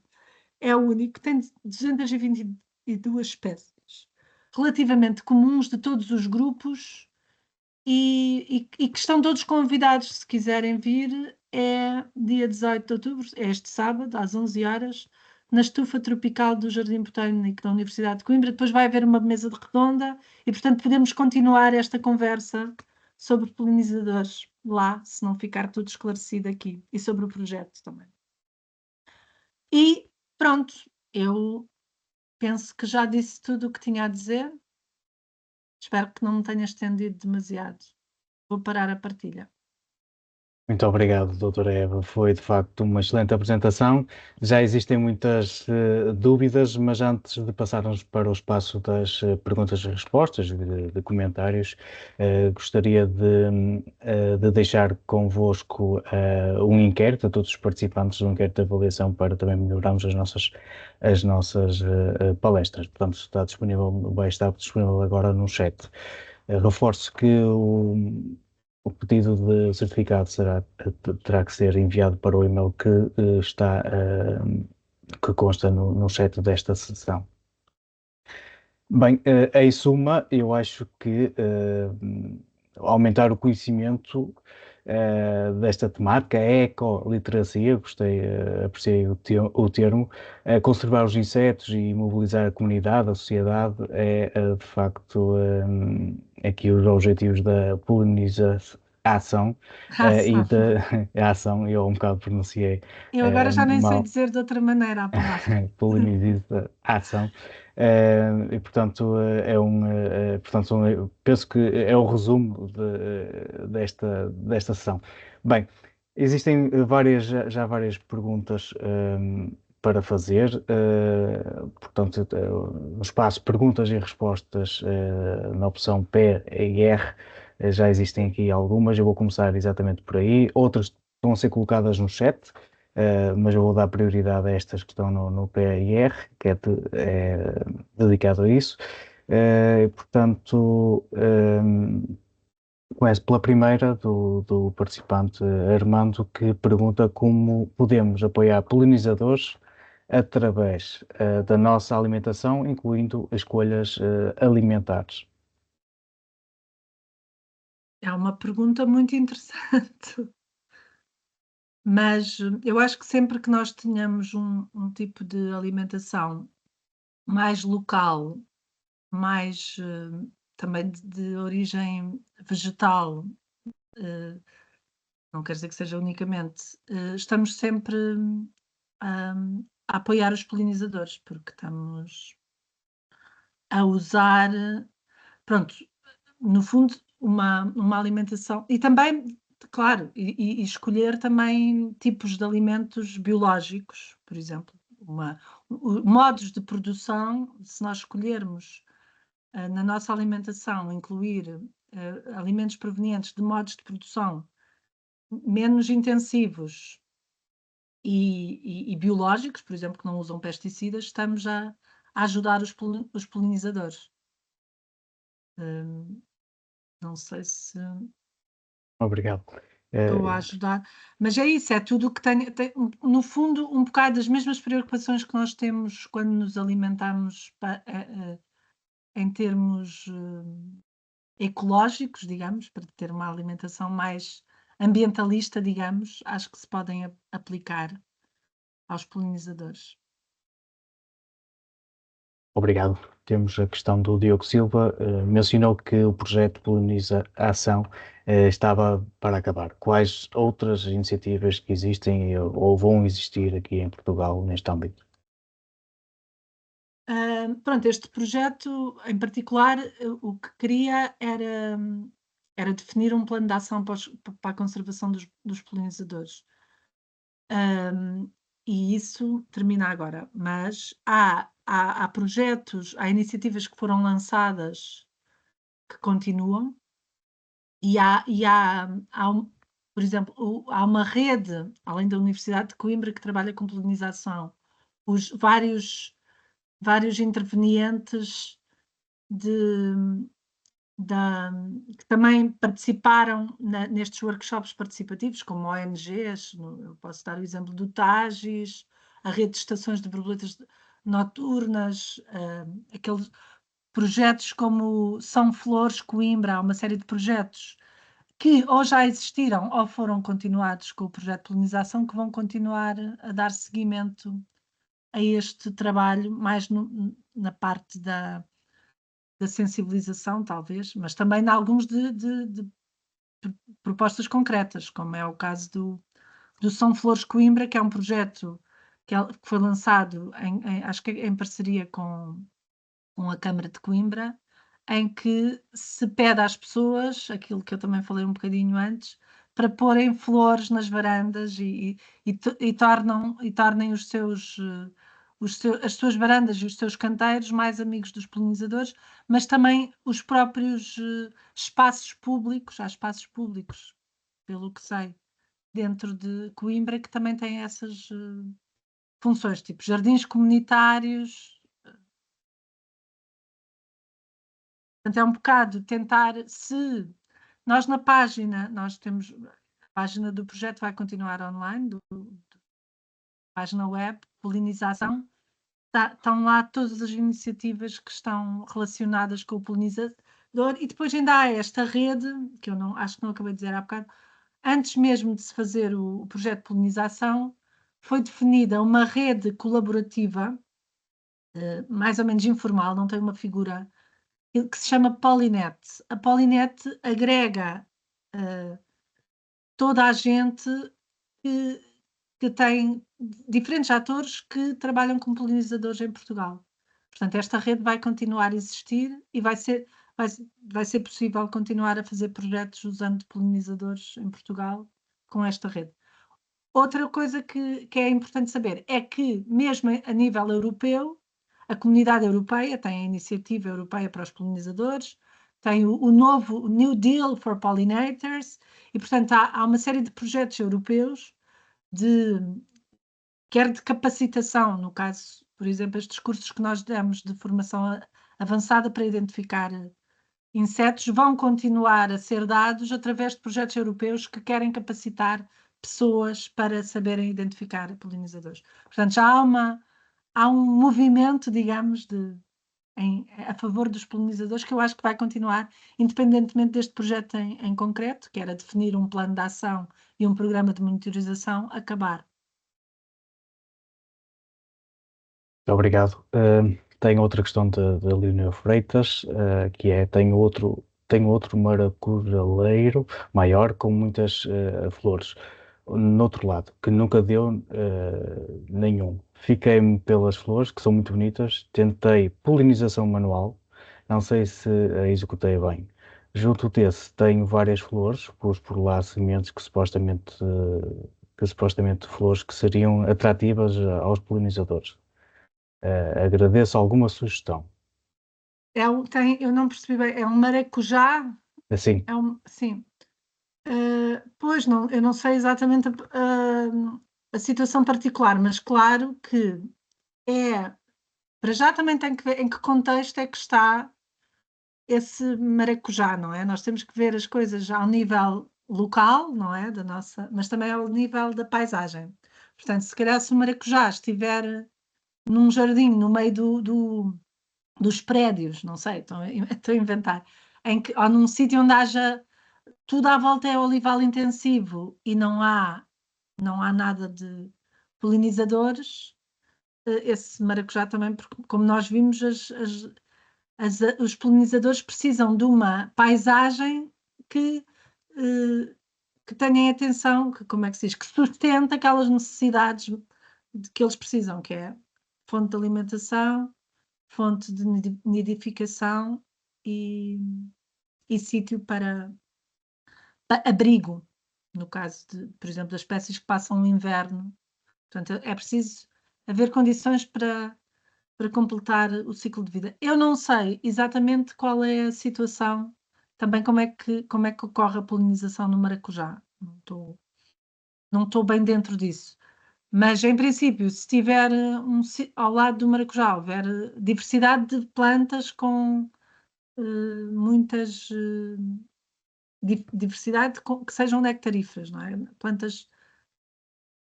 é o único, tem 222 espécies, relativamente comuns de todos os grupos e que estão todos convidados, se quiserem vir, é dia 18 de outubro, é este sábado, às 11 horas, na estufa tropical do Jardim Botânico da Universidade de Coimbra. Depois vai haver uma mesa de redonda e, portanto, podemos continuar esta conversa sobre polinizadores lá, se não ficar tudo esclarecido aqui, e sobre o projeto também. E pronto, eu penso que já disse tudo o que tinha a dizer. Espero que não me tenha estendido demasiado. Vou parar a partilha. Muito obrigado, doutora Eva. Foi de facto uma excelente apresentação. Já existem muitas dúvidas, mas antes de passarmos para o espaço das perguntas e respostas, de comentários, gostaria de deixar convosco um inquérito a todos os participantes, um inquérito de avaliação para também melhorarmos as nossas palestras. Portanto, vai estar disponível agora no chat. Reforço que o pedido de certificado terá que ser enviado para o e-mail que consta no chat desta sessão. Bem, em suma, eu acho que aumentar o conhecimento desta temática, a ecoliteracia, gostei, apreciei o termo, conservar os insetos e mobilizar a comunidade, a sociedade, é de facto aqui os objetivos da polinização, ação, e Ação. da a ação, eu um bocado pronunciei Eu agora já nem sei mal, dizer de outra maneira a palavra. poliniza a ação. E portanto, portanto penso que é o resumo desta sessão. Bem, existem já várias perguntas para fazer, portanto, no espaço perguntas e respostas na opção P e R, já existem aqui algumas, eu vou começar exatamente por aí, outras estão a ser colocadas no chat, mas eu vou dar prioridade a estas que estão no PIR, que é dedicado a isso. Portanto, começo pela primeira do participante Armando, que pergunta como podemos apoiar polinizadores através da nossa alimentação, incluindo escolhas alimentares. É uma pergunta muito interessante. Mas eu acho que sempre que nós tenhamos um tipo de alimentação mais local, mais também de origem vegetal, eh, não quer dizer que seja unicamente, estamos sempre a, a apoiar os polinizadores, porque estamos a usar, pronto, no fundo, uma alimentação e também, claro, e escolher também tipos de alimentos biológicos, por exemplo, modos de produção, se nós escolhermos na nossa alimentação incluir alimentos provenientes de modos de produção menos intensivos e biológicos, por exemplo, que não usam pesticidas, estamos a ajudar os polinizadores. Hum, não sei se Obrigado. estou a ajudar, mas é isso, é tudo o que tem, no fundo, um bocado das mesmas preocupações que nós temos quando nos alimentamos em termos ecológicos, digamos, para ter uma alimentação mais ambientalista, digamos, acho que se podem aplicar aos polinizadores. Obrigado. Temos a questão do Diogo Silva. Mencionou que o projeto Poliniza a Ação estava para acabar. Quais outras iniciativas que existem ou vão existir aqui em Portugal neste âmbito? Pronto, este projeto em particular, o que queria era definir um plano de ação para a conservação dos polinizadores. E isso termina agora, mas há projetos, há iniciativas que foram lançadas que continuam, por exemplo, há uma rede, além da Universidade de Coimbra, que trabalha com polinização, os vários intervenientes de, que também participaram nestes workshops participativos, como ONGs, eu posso dar o exemplo do TAGIS, a rede de estações de borboletas noturnas, aqueles projetos como São Flores, Coimbra, há uma série de projetos que ou já existiram ou foram continuados com o projeto de polinização, que vão continuar a dar seguimento a este trabalho, mais na parte da sensibilização, talvez, mas também em alguns de propostas concretas, como é o caso do São Flores Coimbra, que é um projeto que foi lançado, acho que em parceria com a Câmara de Coimbra, em que se pede às pessoas, aquilo que eu também falei um bocadinho antes, para porem flores nas varandas e tornem as suas varandas e os seus canteiros mais amigos dos polinizadores, mas também os próprios espaços públicos, há espaços públicos, pelo que sei, dentro de Coimbra, que também têm essas funções, tipo jardins comunitários. Portanto, é um bocado tentar, se nós na página, nós temos, a página do projeto vai continuar online, página web, polinização, estão lá todas as iniciativas que estão relacionadas com o polinizador e depois ainda há esta rede, que eu não, acho que não acabei de dizer há bocado, antes mesmo de se fazer o projeto de polinização, foi definida uma rede colaborativa, mais ou menos informal, não tem uma figura, que se chama Polinet. A Polinet agrega toda a gente que tem diferentes atores que trabalham como polinizadores em Portugal. Portanto, esta rede vai continuar a existir e vai ser possível continuar a fazer projetos usando polinizadores em Portugal com esta rede. Outra coisa que é importante saber é que, mesmo a nível europeu, a comunidade europeia tem a iniciativa europeia para os polinizadores, tem o novo New Deal for Pollinators, e, portanto, há uma série de projetos europeus, quer de capacitação, no caso, por exemplo, estes cursos que nós damos de formação avançada para identificar insetos, vão continuar a ser dados através de projetos europeus que querem capacitar pessoas para saberem identificar polinizadores. Portanto, já há um movimento, digamos, a favor dos polinizadores, que eu acho que vai continuar, independentemente deste projeto em concreto, que era definir um plano de ação e um programa de monitorização, acabar. Obrigado. Tenho outra questão da Leonel Freitas, que é, tenho outro maracujaleiro maior com muitas flores. No outro lado, que nunca deu nenhum. Fiquei-me pelas flores, que são muito bonitas. Tentei polinização manual, não sei se a executei bem. Junto desse, tenho várias flores, pus por lá sementes que supostamente flores que seriam atrativas aos polinizadores. Agradeço alguma sugestão. Eu não percebi bem, é um maracujá? Assim, Sim. Pois não, eu não sei exatamente a situação particular, mas claro que para já também tem que ver em que contexto é que está esse maracujá, não é? Nós temos que ver as coisas ao nível local, não é? Mas também ao nível da paisagem. Portanto, se calhar se o maracujá estiver num jardim no meio dos prédios, não sei, estou a inventar, ou num sítio onde haja tudo à volta é olival intensivo e não há nada de polinizadores, esse maracujá também, porque, como nós vimos, os polinizadores precisam de uma paisagem que, que tenha atenção, como é que se diz, que sustente aquelas necessidades de que eles precisam, que é fonte de alimentação, fonte de nidificação e sítio para abrigo, no caso por exemplo, das espécies que passam o inverno. Portanto, é preciso haver condições para completar o ciclo de vida. Eu não sei exatamente qual é a situação, também como é que ocorre a polinização no maracujá. Não estou bem dentro disso. Mas, em princípio, se tiver ao lado do maracujá, houver diversidade de plantas com muitas diversidade que sejam nectaríferas, não é? Plantas.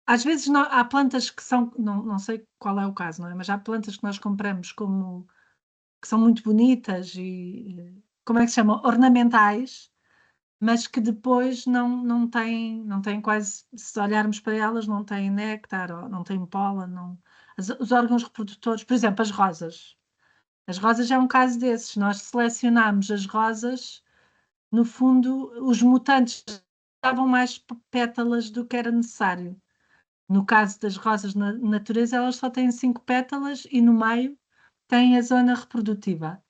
Às vezes há plantas que são, não sei qual é o caso, não é? Mas há plantas que nós compramos que são muito bonitas e, como é que se chama? Ornamentais, mas que depois não têm quase, se olharmos para elas, não têm néctar, ou não têm pólen, os órgãos reprodutores, por exemplo, as rosas. As rosas é um caso desses. Nós selecionamos as rosas, no fundo, os mutantes davam mais pétalas do que era necessário. No caso das rosas na natureza, elas só têm 5 pétalas e no meio têm a zona reprodutiva.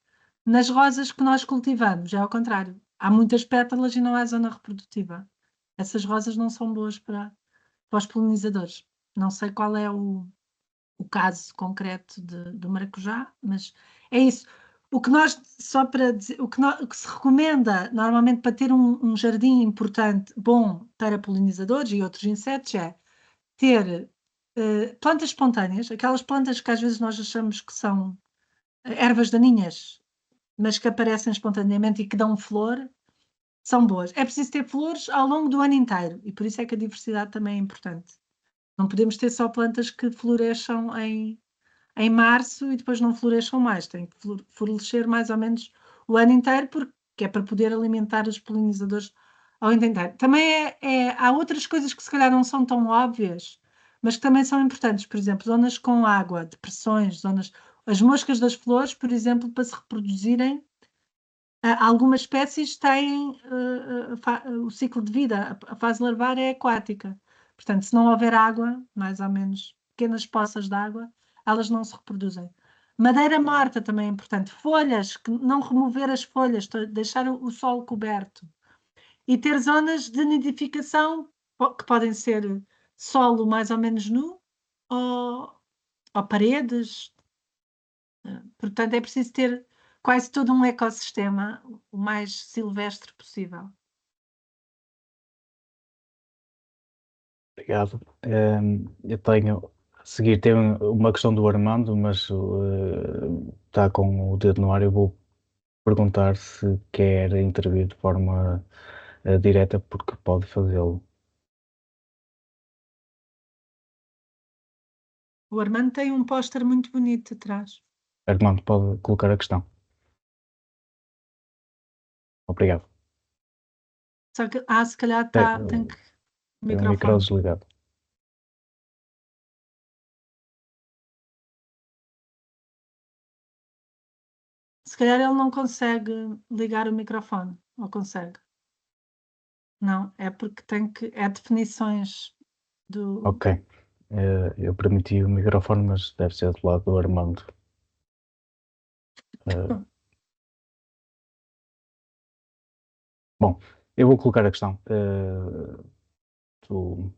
Nas rosas que nós cultivamos, é ao contrário. Há muitas pétalas e não há zona reprodutiva. Essas rosas não são boas para os polinizadores. Não sei qual é o caso concreto do maracujá, mas é isso. O que nós, só para dizer, o que se recomenda normalmente para ter um jardim importante, bom para polinizadores e outros insetos, é ter plantas espontâneas, aquelas plantas que às vezes nós achamos que são ervas daninhas, mas que aparecem espontaneamente e que dão flor, são boas. É preciso ter flores ao longo do ano inteiro e por isso é que a diversidade também é importante. Não podemos ter só plantas que floresçam em março e depois não floresçam mais. Tem que florescer mais ou menos o ano inteiro, porque é para poder alimentar os polinizadores ao entender. Também há outras coisas que se calhar não são tão óbvias, mas que também são importantes. Por exemplo, zonas com água, depressões, as moscas das flores, por exemplo, para se reproduzirem, algumas espécies têm o ciclo de vida, a fase larvar é aquática. Portanto, se não houver água, mais ou menos pequenas poças de água, elas não se reproduzem. Madeira morta também é importante. Folhas, que não remover as folhas, deixar o solo coberto. E ter zonas de nidificação, que podem ser solo mais ou menos nu, ou paredes. Portanto, é preciso ter quase todo um ecossistema o mais silvestre possível. Obrigado. Eu tenho a seguir, tem uma questão do Armando, mas está com o dedo no ar. Eu vou perguntar se quer intervir de forma direta, porque pode fazê-lo. O Armando tem um póster muito bonito atrás. Armando, pode colocar a questão. Obrigado. Só que, se calhar tem que Tem o micro desligado. Se calhar ele não consegue ligar o microfone, ou consegue? Não, é porque é definições do. Ok. Eu permiti o microfone, mas deve ser do lado do Armando. Bom, eu vou colocar a questão. Tu-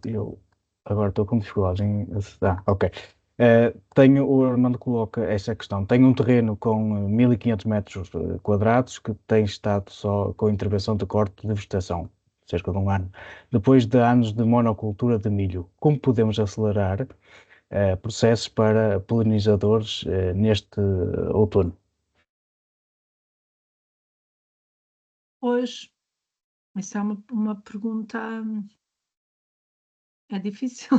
eu agora estou com dificuldades em acessar. Ok. O Armando coloca esta questão. Tenho um terreno com 1500 metros quadrados que tem estado só com intervenção de corte de vegetação, cerca de um ano, depois de anos de monocultura de milho. Como podemos acelerar processos para polinizadores neste outono? Pois, isso é uma pergunta. É difícil,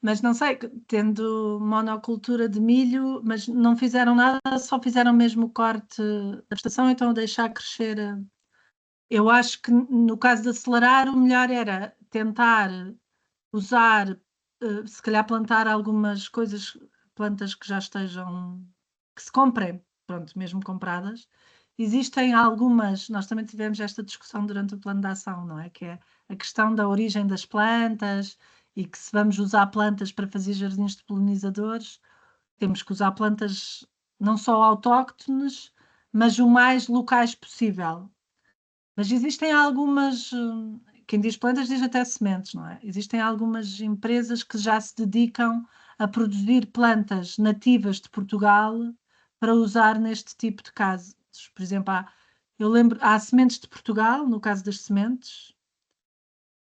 mas não sei, tendo monocultura de milho, mas não fizeram nada, só fizeram mesmo o corte da vegetação, então deixar crescer. Eu acho que no caso de acelerar, o melhor era tentar usar, se calhar plantar algumas coisas, plantas que já estejam, que se comprem, pronto, mesmo compradas. Existem algumas, nós também tivemos esta discussão durante o plano de ação, não é? Que é a questão da origem das plantas e que se vamos usar plantas para fazer jardins de polinizadores, temos que usar plantas não só autóctones, mas o mais locais possível. Mas existem algumas, quem diz plantas diz até sementes, não é? Existem algumas empresas que já se dedicam a produzir plantas nativas de Portugal para usar neste tipo de casos. Por exemplo, eu lembro, há sementes de Portugal, no caso das sementes,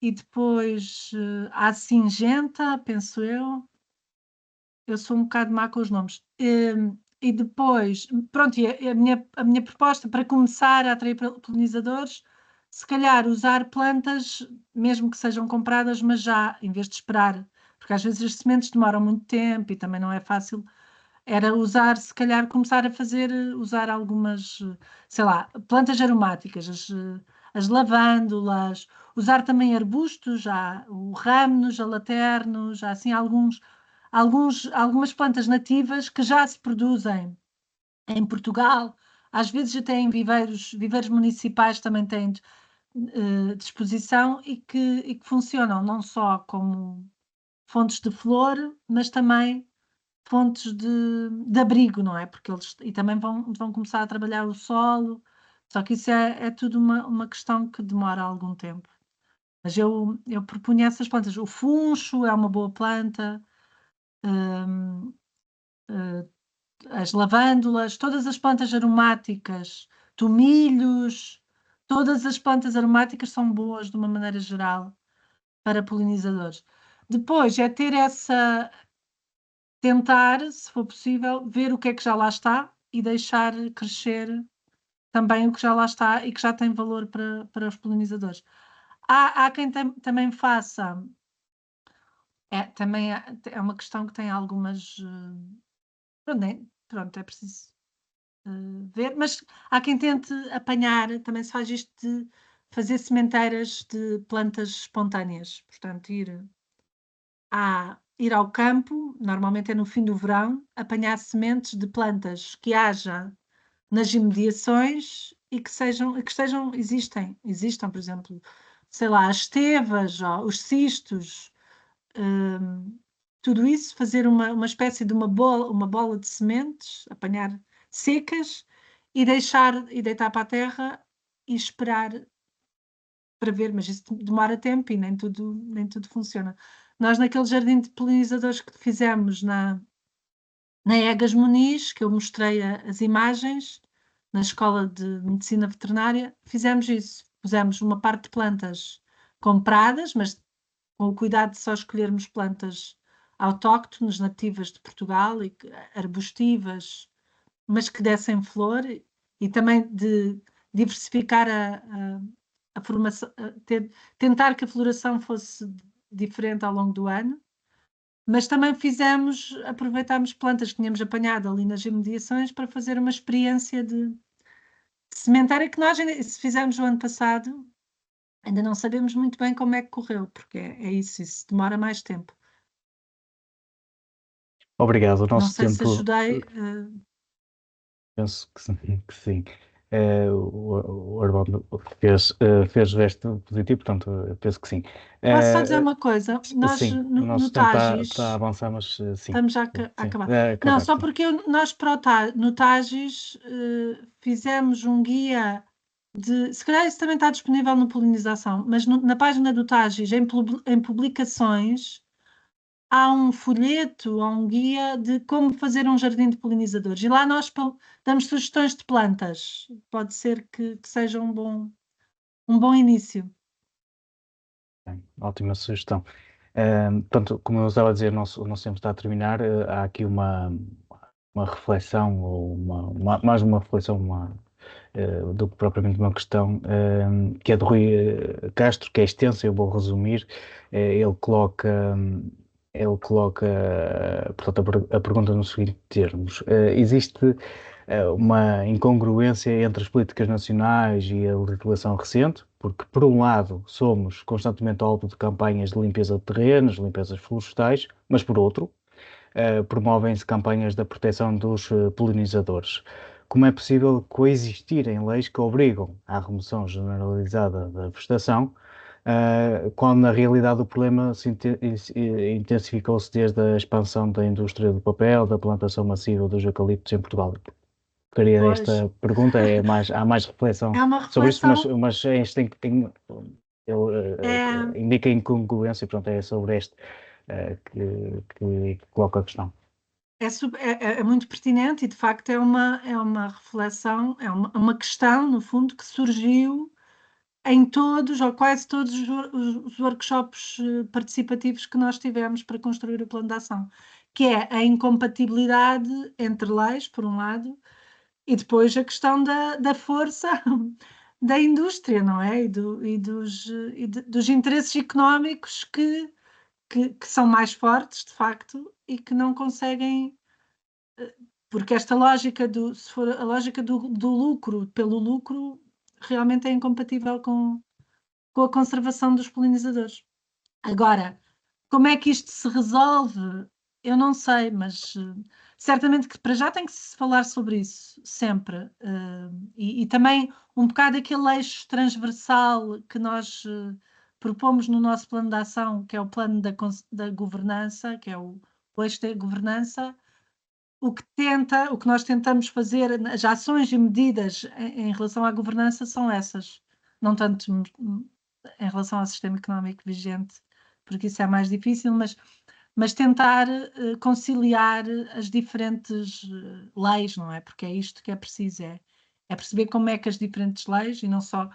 e depois há Singenta, penso eu sou um bocado má com os nomes. E depois, pronto, e a minha proposta para começar a atrair polinizadores, se calhar usar plantas, mesmo que sejam compradas, mas já, em vez de esperar, porque às vezes as sementes demoram muito tempo e também não é fácil, era usar, se calhar, começar a fazer, usar algumas, sei lá, plantas aromáticas, as lavândulas, usar também arbustos, já o ramo, já laternos, já assim algumas plantas nativas que já se produzem em Portugal, às vezes até em viveiros municipais também têm disposição e que funcionam não só como fontes de flor, mas também fontes de abrigo, não é? Porque eles e também vão começar a trabalhar o solo, só que isso é tudo uma questão que demora algum tempo. Mas eu propunha essas plantas. O funcho é uma boa planta, hum, as lavândulas, todas as plantas aromáticas, tomilhos, todas as plantas aromáticas são boas de uma maneira geral para polinizadores. Depois é ter tentar, se for possível, ver o que é que já lá está e deixar crescer também o que já lá está e que já tem valor para os polinizadores. Há quem também faça, também é uma questão que tem algumas. Pronto, pronto, é preciso ver, mas há quem tente apanhar, também se faz isto de fazer sementeiras de plantas espontâneas, portanto, ir ao campo, normalmente é no fim do verão, apanhar sementes de plantas que haja nas imediações e que estejam, existam, por exemplo, sei lá, as estevas, ou os cistos, tudo isso, fazer uma espécie de uma bola de sementes, apanhar secas e deitar para a terra e esperar para ver, mas isso demora tempo e nem tudo funciona. Nós, naquele jardim de polinizadores que fizemos na Egas Muniz, que eu mostrei as imagens, na Escola de Medicina Veterinária, fizemos isso. Pusemos uma parte de plantas compradas, mas com o cuidado de só escolhermos plantas autóctones, nativas de Portugal, e arbustivas, mas que dessem flor, e também de diversificar a formação, tentar que a floração fosse diferente ao longo do ano, mas também aproveitámos plantas que tínhamos apanhado ali nas imediações para fazer uma experiência de sementária que nós, se fizemos o ano passado, ainda não sabemos muito bem como é que correu, porque é isso demora mais tempo. Obrigado. O Não nosso sei se tempo, ajudei. penso que sim. Que sim. O Armando fez o resto positivo, portanto, eu penso que sim. Posso só dizer uma coisa? Nós Sim, o no nosso tempo está a Tagis, avançar, mas sim, estamos já sim, a sim. acabar. É Não, acabar, só sim. porque nós no Tagis fizemos um guia se calhar isso também está disponível no Polinização, mas na página do Tagis, em publicações, há um folheto, há um guia de como fazer um jardim de polinizadores. E lá nós damos sugestões de plantas. Pode ser que seja um bom início. Bem, ótima sugestão. Portanto, como eu estava a dizer, o nosso tempo está a terminar. Há aqui uma reflexão, ou mais uma reflexão do que propriamente uma questão, que é de Rui Castro, que é extensa, eu vou resumir. Ele coloca, portanto, a pergunta nos seguintes termos: existe uma incongruência entre as políticas nacionais e a legislação recente, porque, por um lado, somos constantemente alvo de campanhas de limpeza de terrenos, limpezas florestais, mas, por outro, promovem-se campanhas da proteção dos polinizadores. Como é possível coexistirem leis que obrigam à remoção generalizada da vegetação, quando na realidade o problema intensificou-se desde a expansão da indústria do papel, da plantação massiva dos eucaliptos em Portugal? Faria Pois, esta pergunta, há mais reflexão é uma sobre isto, mas, reflexão. este ele É, indica incongruência, e portanto é sobre este que coloca a questão. é muito pertinente e, de facto, é uma reflexão, é uma questão, no fundo, que surgiu em todos ou quase todos os workshops participativos que nós tivemos para construir o plano de ação, que é a incompatibilidade entre leis, por um lado, e depois a questão da força da indústria, não é? E dos interesses económicos que são mais fortes, de facto, e que não conseguem, porque esta lógica se for a lógica do lucro pelo lucro, realmente é incompatível com a conservação dos polinizadores. Agora, como é que isto se resolve? Eu não sei, mas certamente que para já tem que se falar sobre isso, sempre. E também um bocado aquele eixo transversal que nós propomos no nosso plano de ação, que é o plano da governança, que é o eixo da governança, o que nós tentamos fazer, as ações e medidas em relação à governança são essas, não tanto em relação ao sistema económico vigente, porque isso é mais difícil, mas tentar conciliar as diferentes leis, não é? Porque é isto que é preciso, é perceber como é que as diferentes leis, e não só.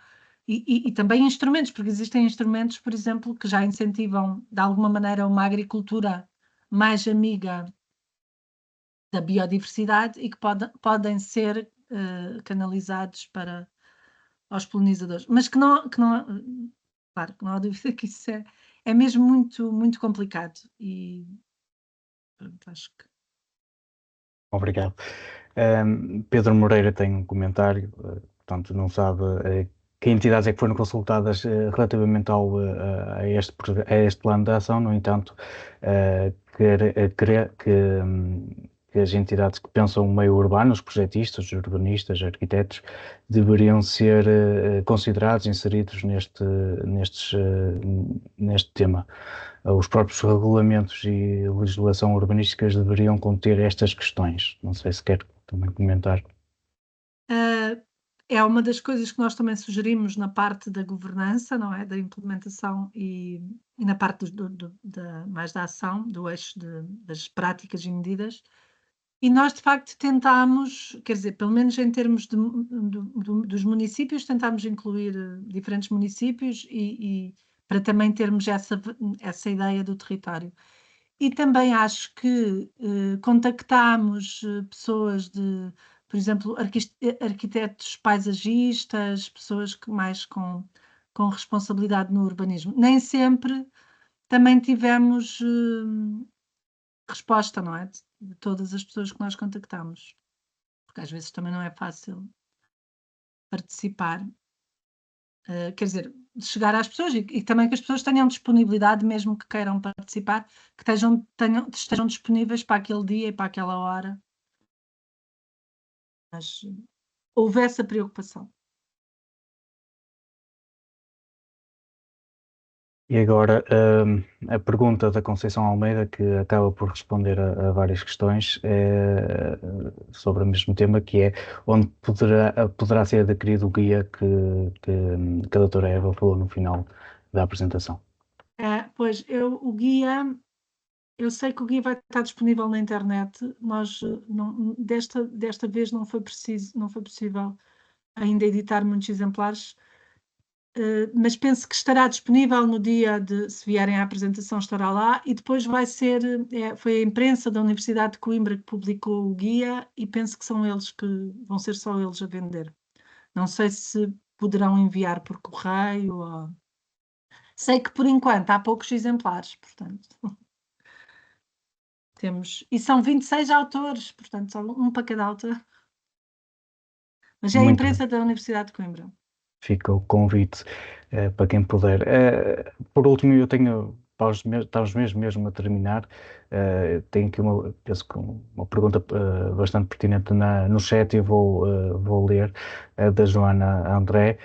E também instrumentos, porque existem instrumentos, por exemplo, que já incentivam de alguma maneira uma agricultura mais amiga da biodiversidade e que podem ser canalizados para aos polinizadores, mas claro, que não há dúvida que isso é mesmo muito, muito complicado e pronto, acho que Obrigado. Pedro Moreira tem um comentário, portanto, não sabe que entidades é que foram consultadas relativamente a este plano de ação. No entanto, crê que as entidades que pensam o meio urbano, os projetistas, os urbanistas, arquitetos, deveriam ser considerados, inseridos neste tema. Os próprios regulamentos e legislação urbanísticas deveriam conter estas questões. Não sei se quer também comentar. É uma das coisas que nós também sugerimos na parte da governança, não é? Da implementação e na parte mais da ação, do eixo das práticas e medidas. E nós, de facto, tentámos, quer dizer, pelo menos em termos dos municípios, tentámos incluir diferentes municípios e para também termos essa ideia do território. E também acho que contactámos pessoas por exemplo, arquitetos paisagistas, pessoas que mais com responsabilidade no urbanismo. Nem sempre também tivemos resposta, não é? De todas as pessoas que nós contactamos, porque às vezes também não é fácil participar. Quer dizer, chegar às pessoas e também que as pessoas tenham disponibilidade, mesmo que queiram participar, que estejam disponíveis para aquele dia e para aquela hora. Mas houve essa preocupação. E agora, a pergunta da Conceição Almeida, que acaba por responder a várias questões, sobre o mesmo tema, que é onde poderá ser adquirido o guia que a doutora Eva falou no final da apresentação. Pois, o guia, eu sei que o guia vai estar disponível na internet. Nós, desta vez não foi possível ainda editar muitos exemplares. Mas penso que estará disponível no dia se vierem à apresentação, estará lá, e depois vai ser, foi a imprensa da Universidade de Coimbra que publicou o guia e penso que são eles que vão ser só eles a vender. Não sei se poderão enviar por correio Sei que por enquanto há poucos exemplares, portanto. E são 26 autores, portanto, só um para cada autor. Mas é a Muito bem. imprensa da Universidade de Coimbra. Fica o convite para quem puder. Por último, eu tenho, estamos mesmo a terminar, tenho aqui penso que uma pergunta bastante pertinente no chat e vou ler, da Joana André.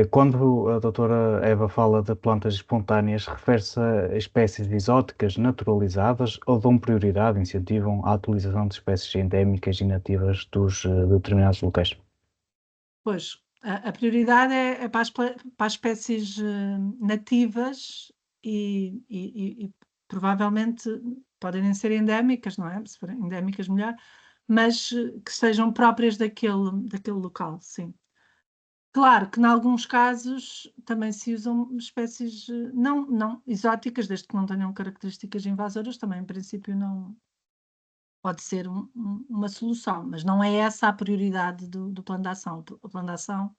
Quando a doutora Eva fala de plantas espontâneas, refere-se a espécies exóticas naturalizadas ou dão prioridade, incentivam a utilização de espécies endémicas e nativas dos determinados locais? Pois, a prioridade é para as espécies nativas e provavelmente podem nem ser endémicas, não é? Se forem endémicas, melhor, mas que sejam próprias daquele local, sim. Claro que, em alguns casos, também se usam espécies não exóticas, desde que não tenham características invasoras, também, em princípio, não pode ser uma solução, mas não é essa a prioridade do plano de ação. O plano de ação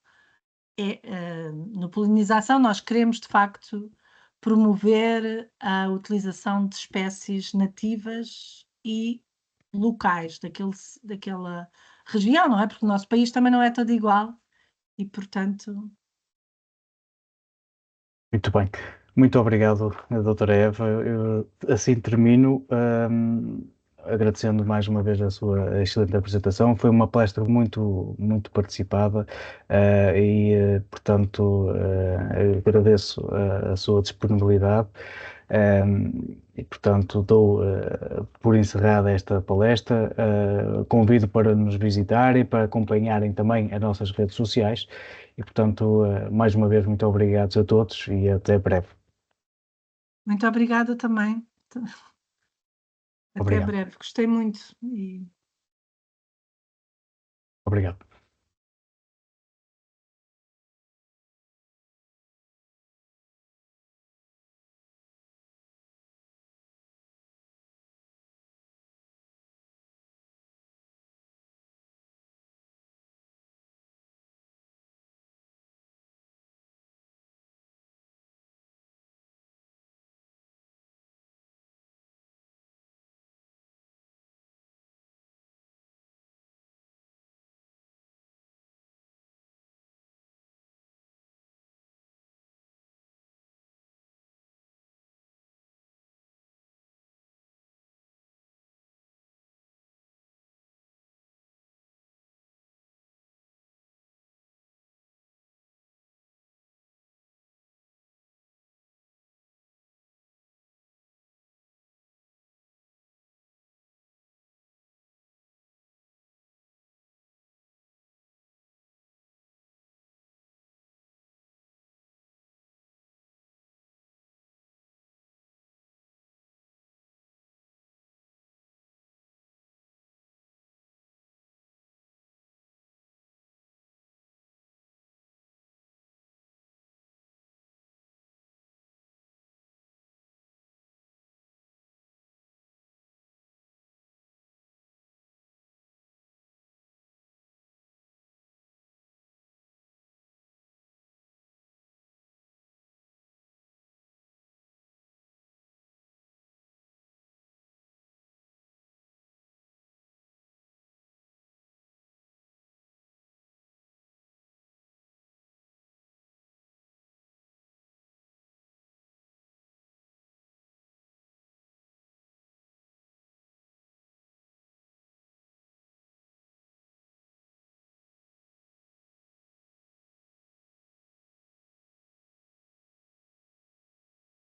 no polinização, nós queremos, de facto, promover a utilização de espécies nativas e locais daquela região, não é? Porque o nosso país também não é todo igual e, portanto. Muito bem. Muito obrigado, doutora Eva. Eu, assim termino, agradecendo mais uma vez a sua excelente apresentação. Foi uma palestra muito participada, portanto, agradeço a sua disponibilidade. E, portanto, dou por encerrada esta palestra. Convido para nos visitar e para acompanharem também as nossas redes sociais. E, portanto, mais uma vez, muito obrigado a todos e até breve. Muito obrigada também. Até Obrigado. breve. Gostei muito e Obrigado.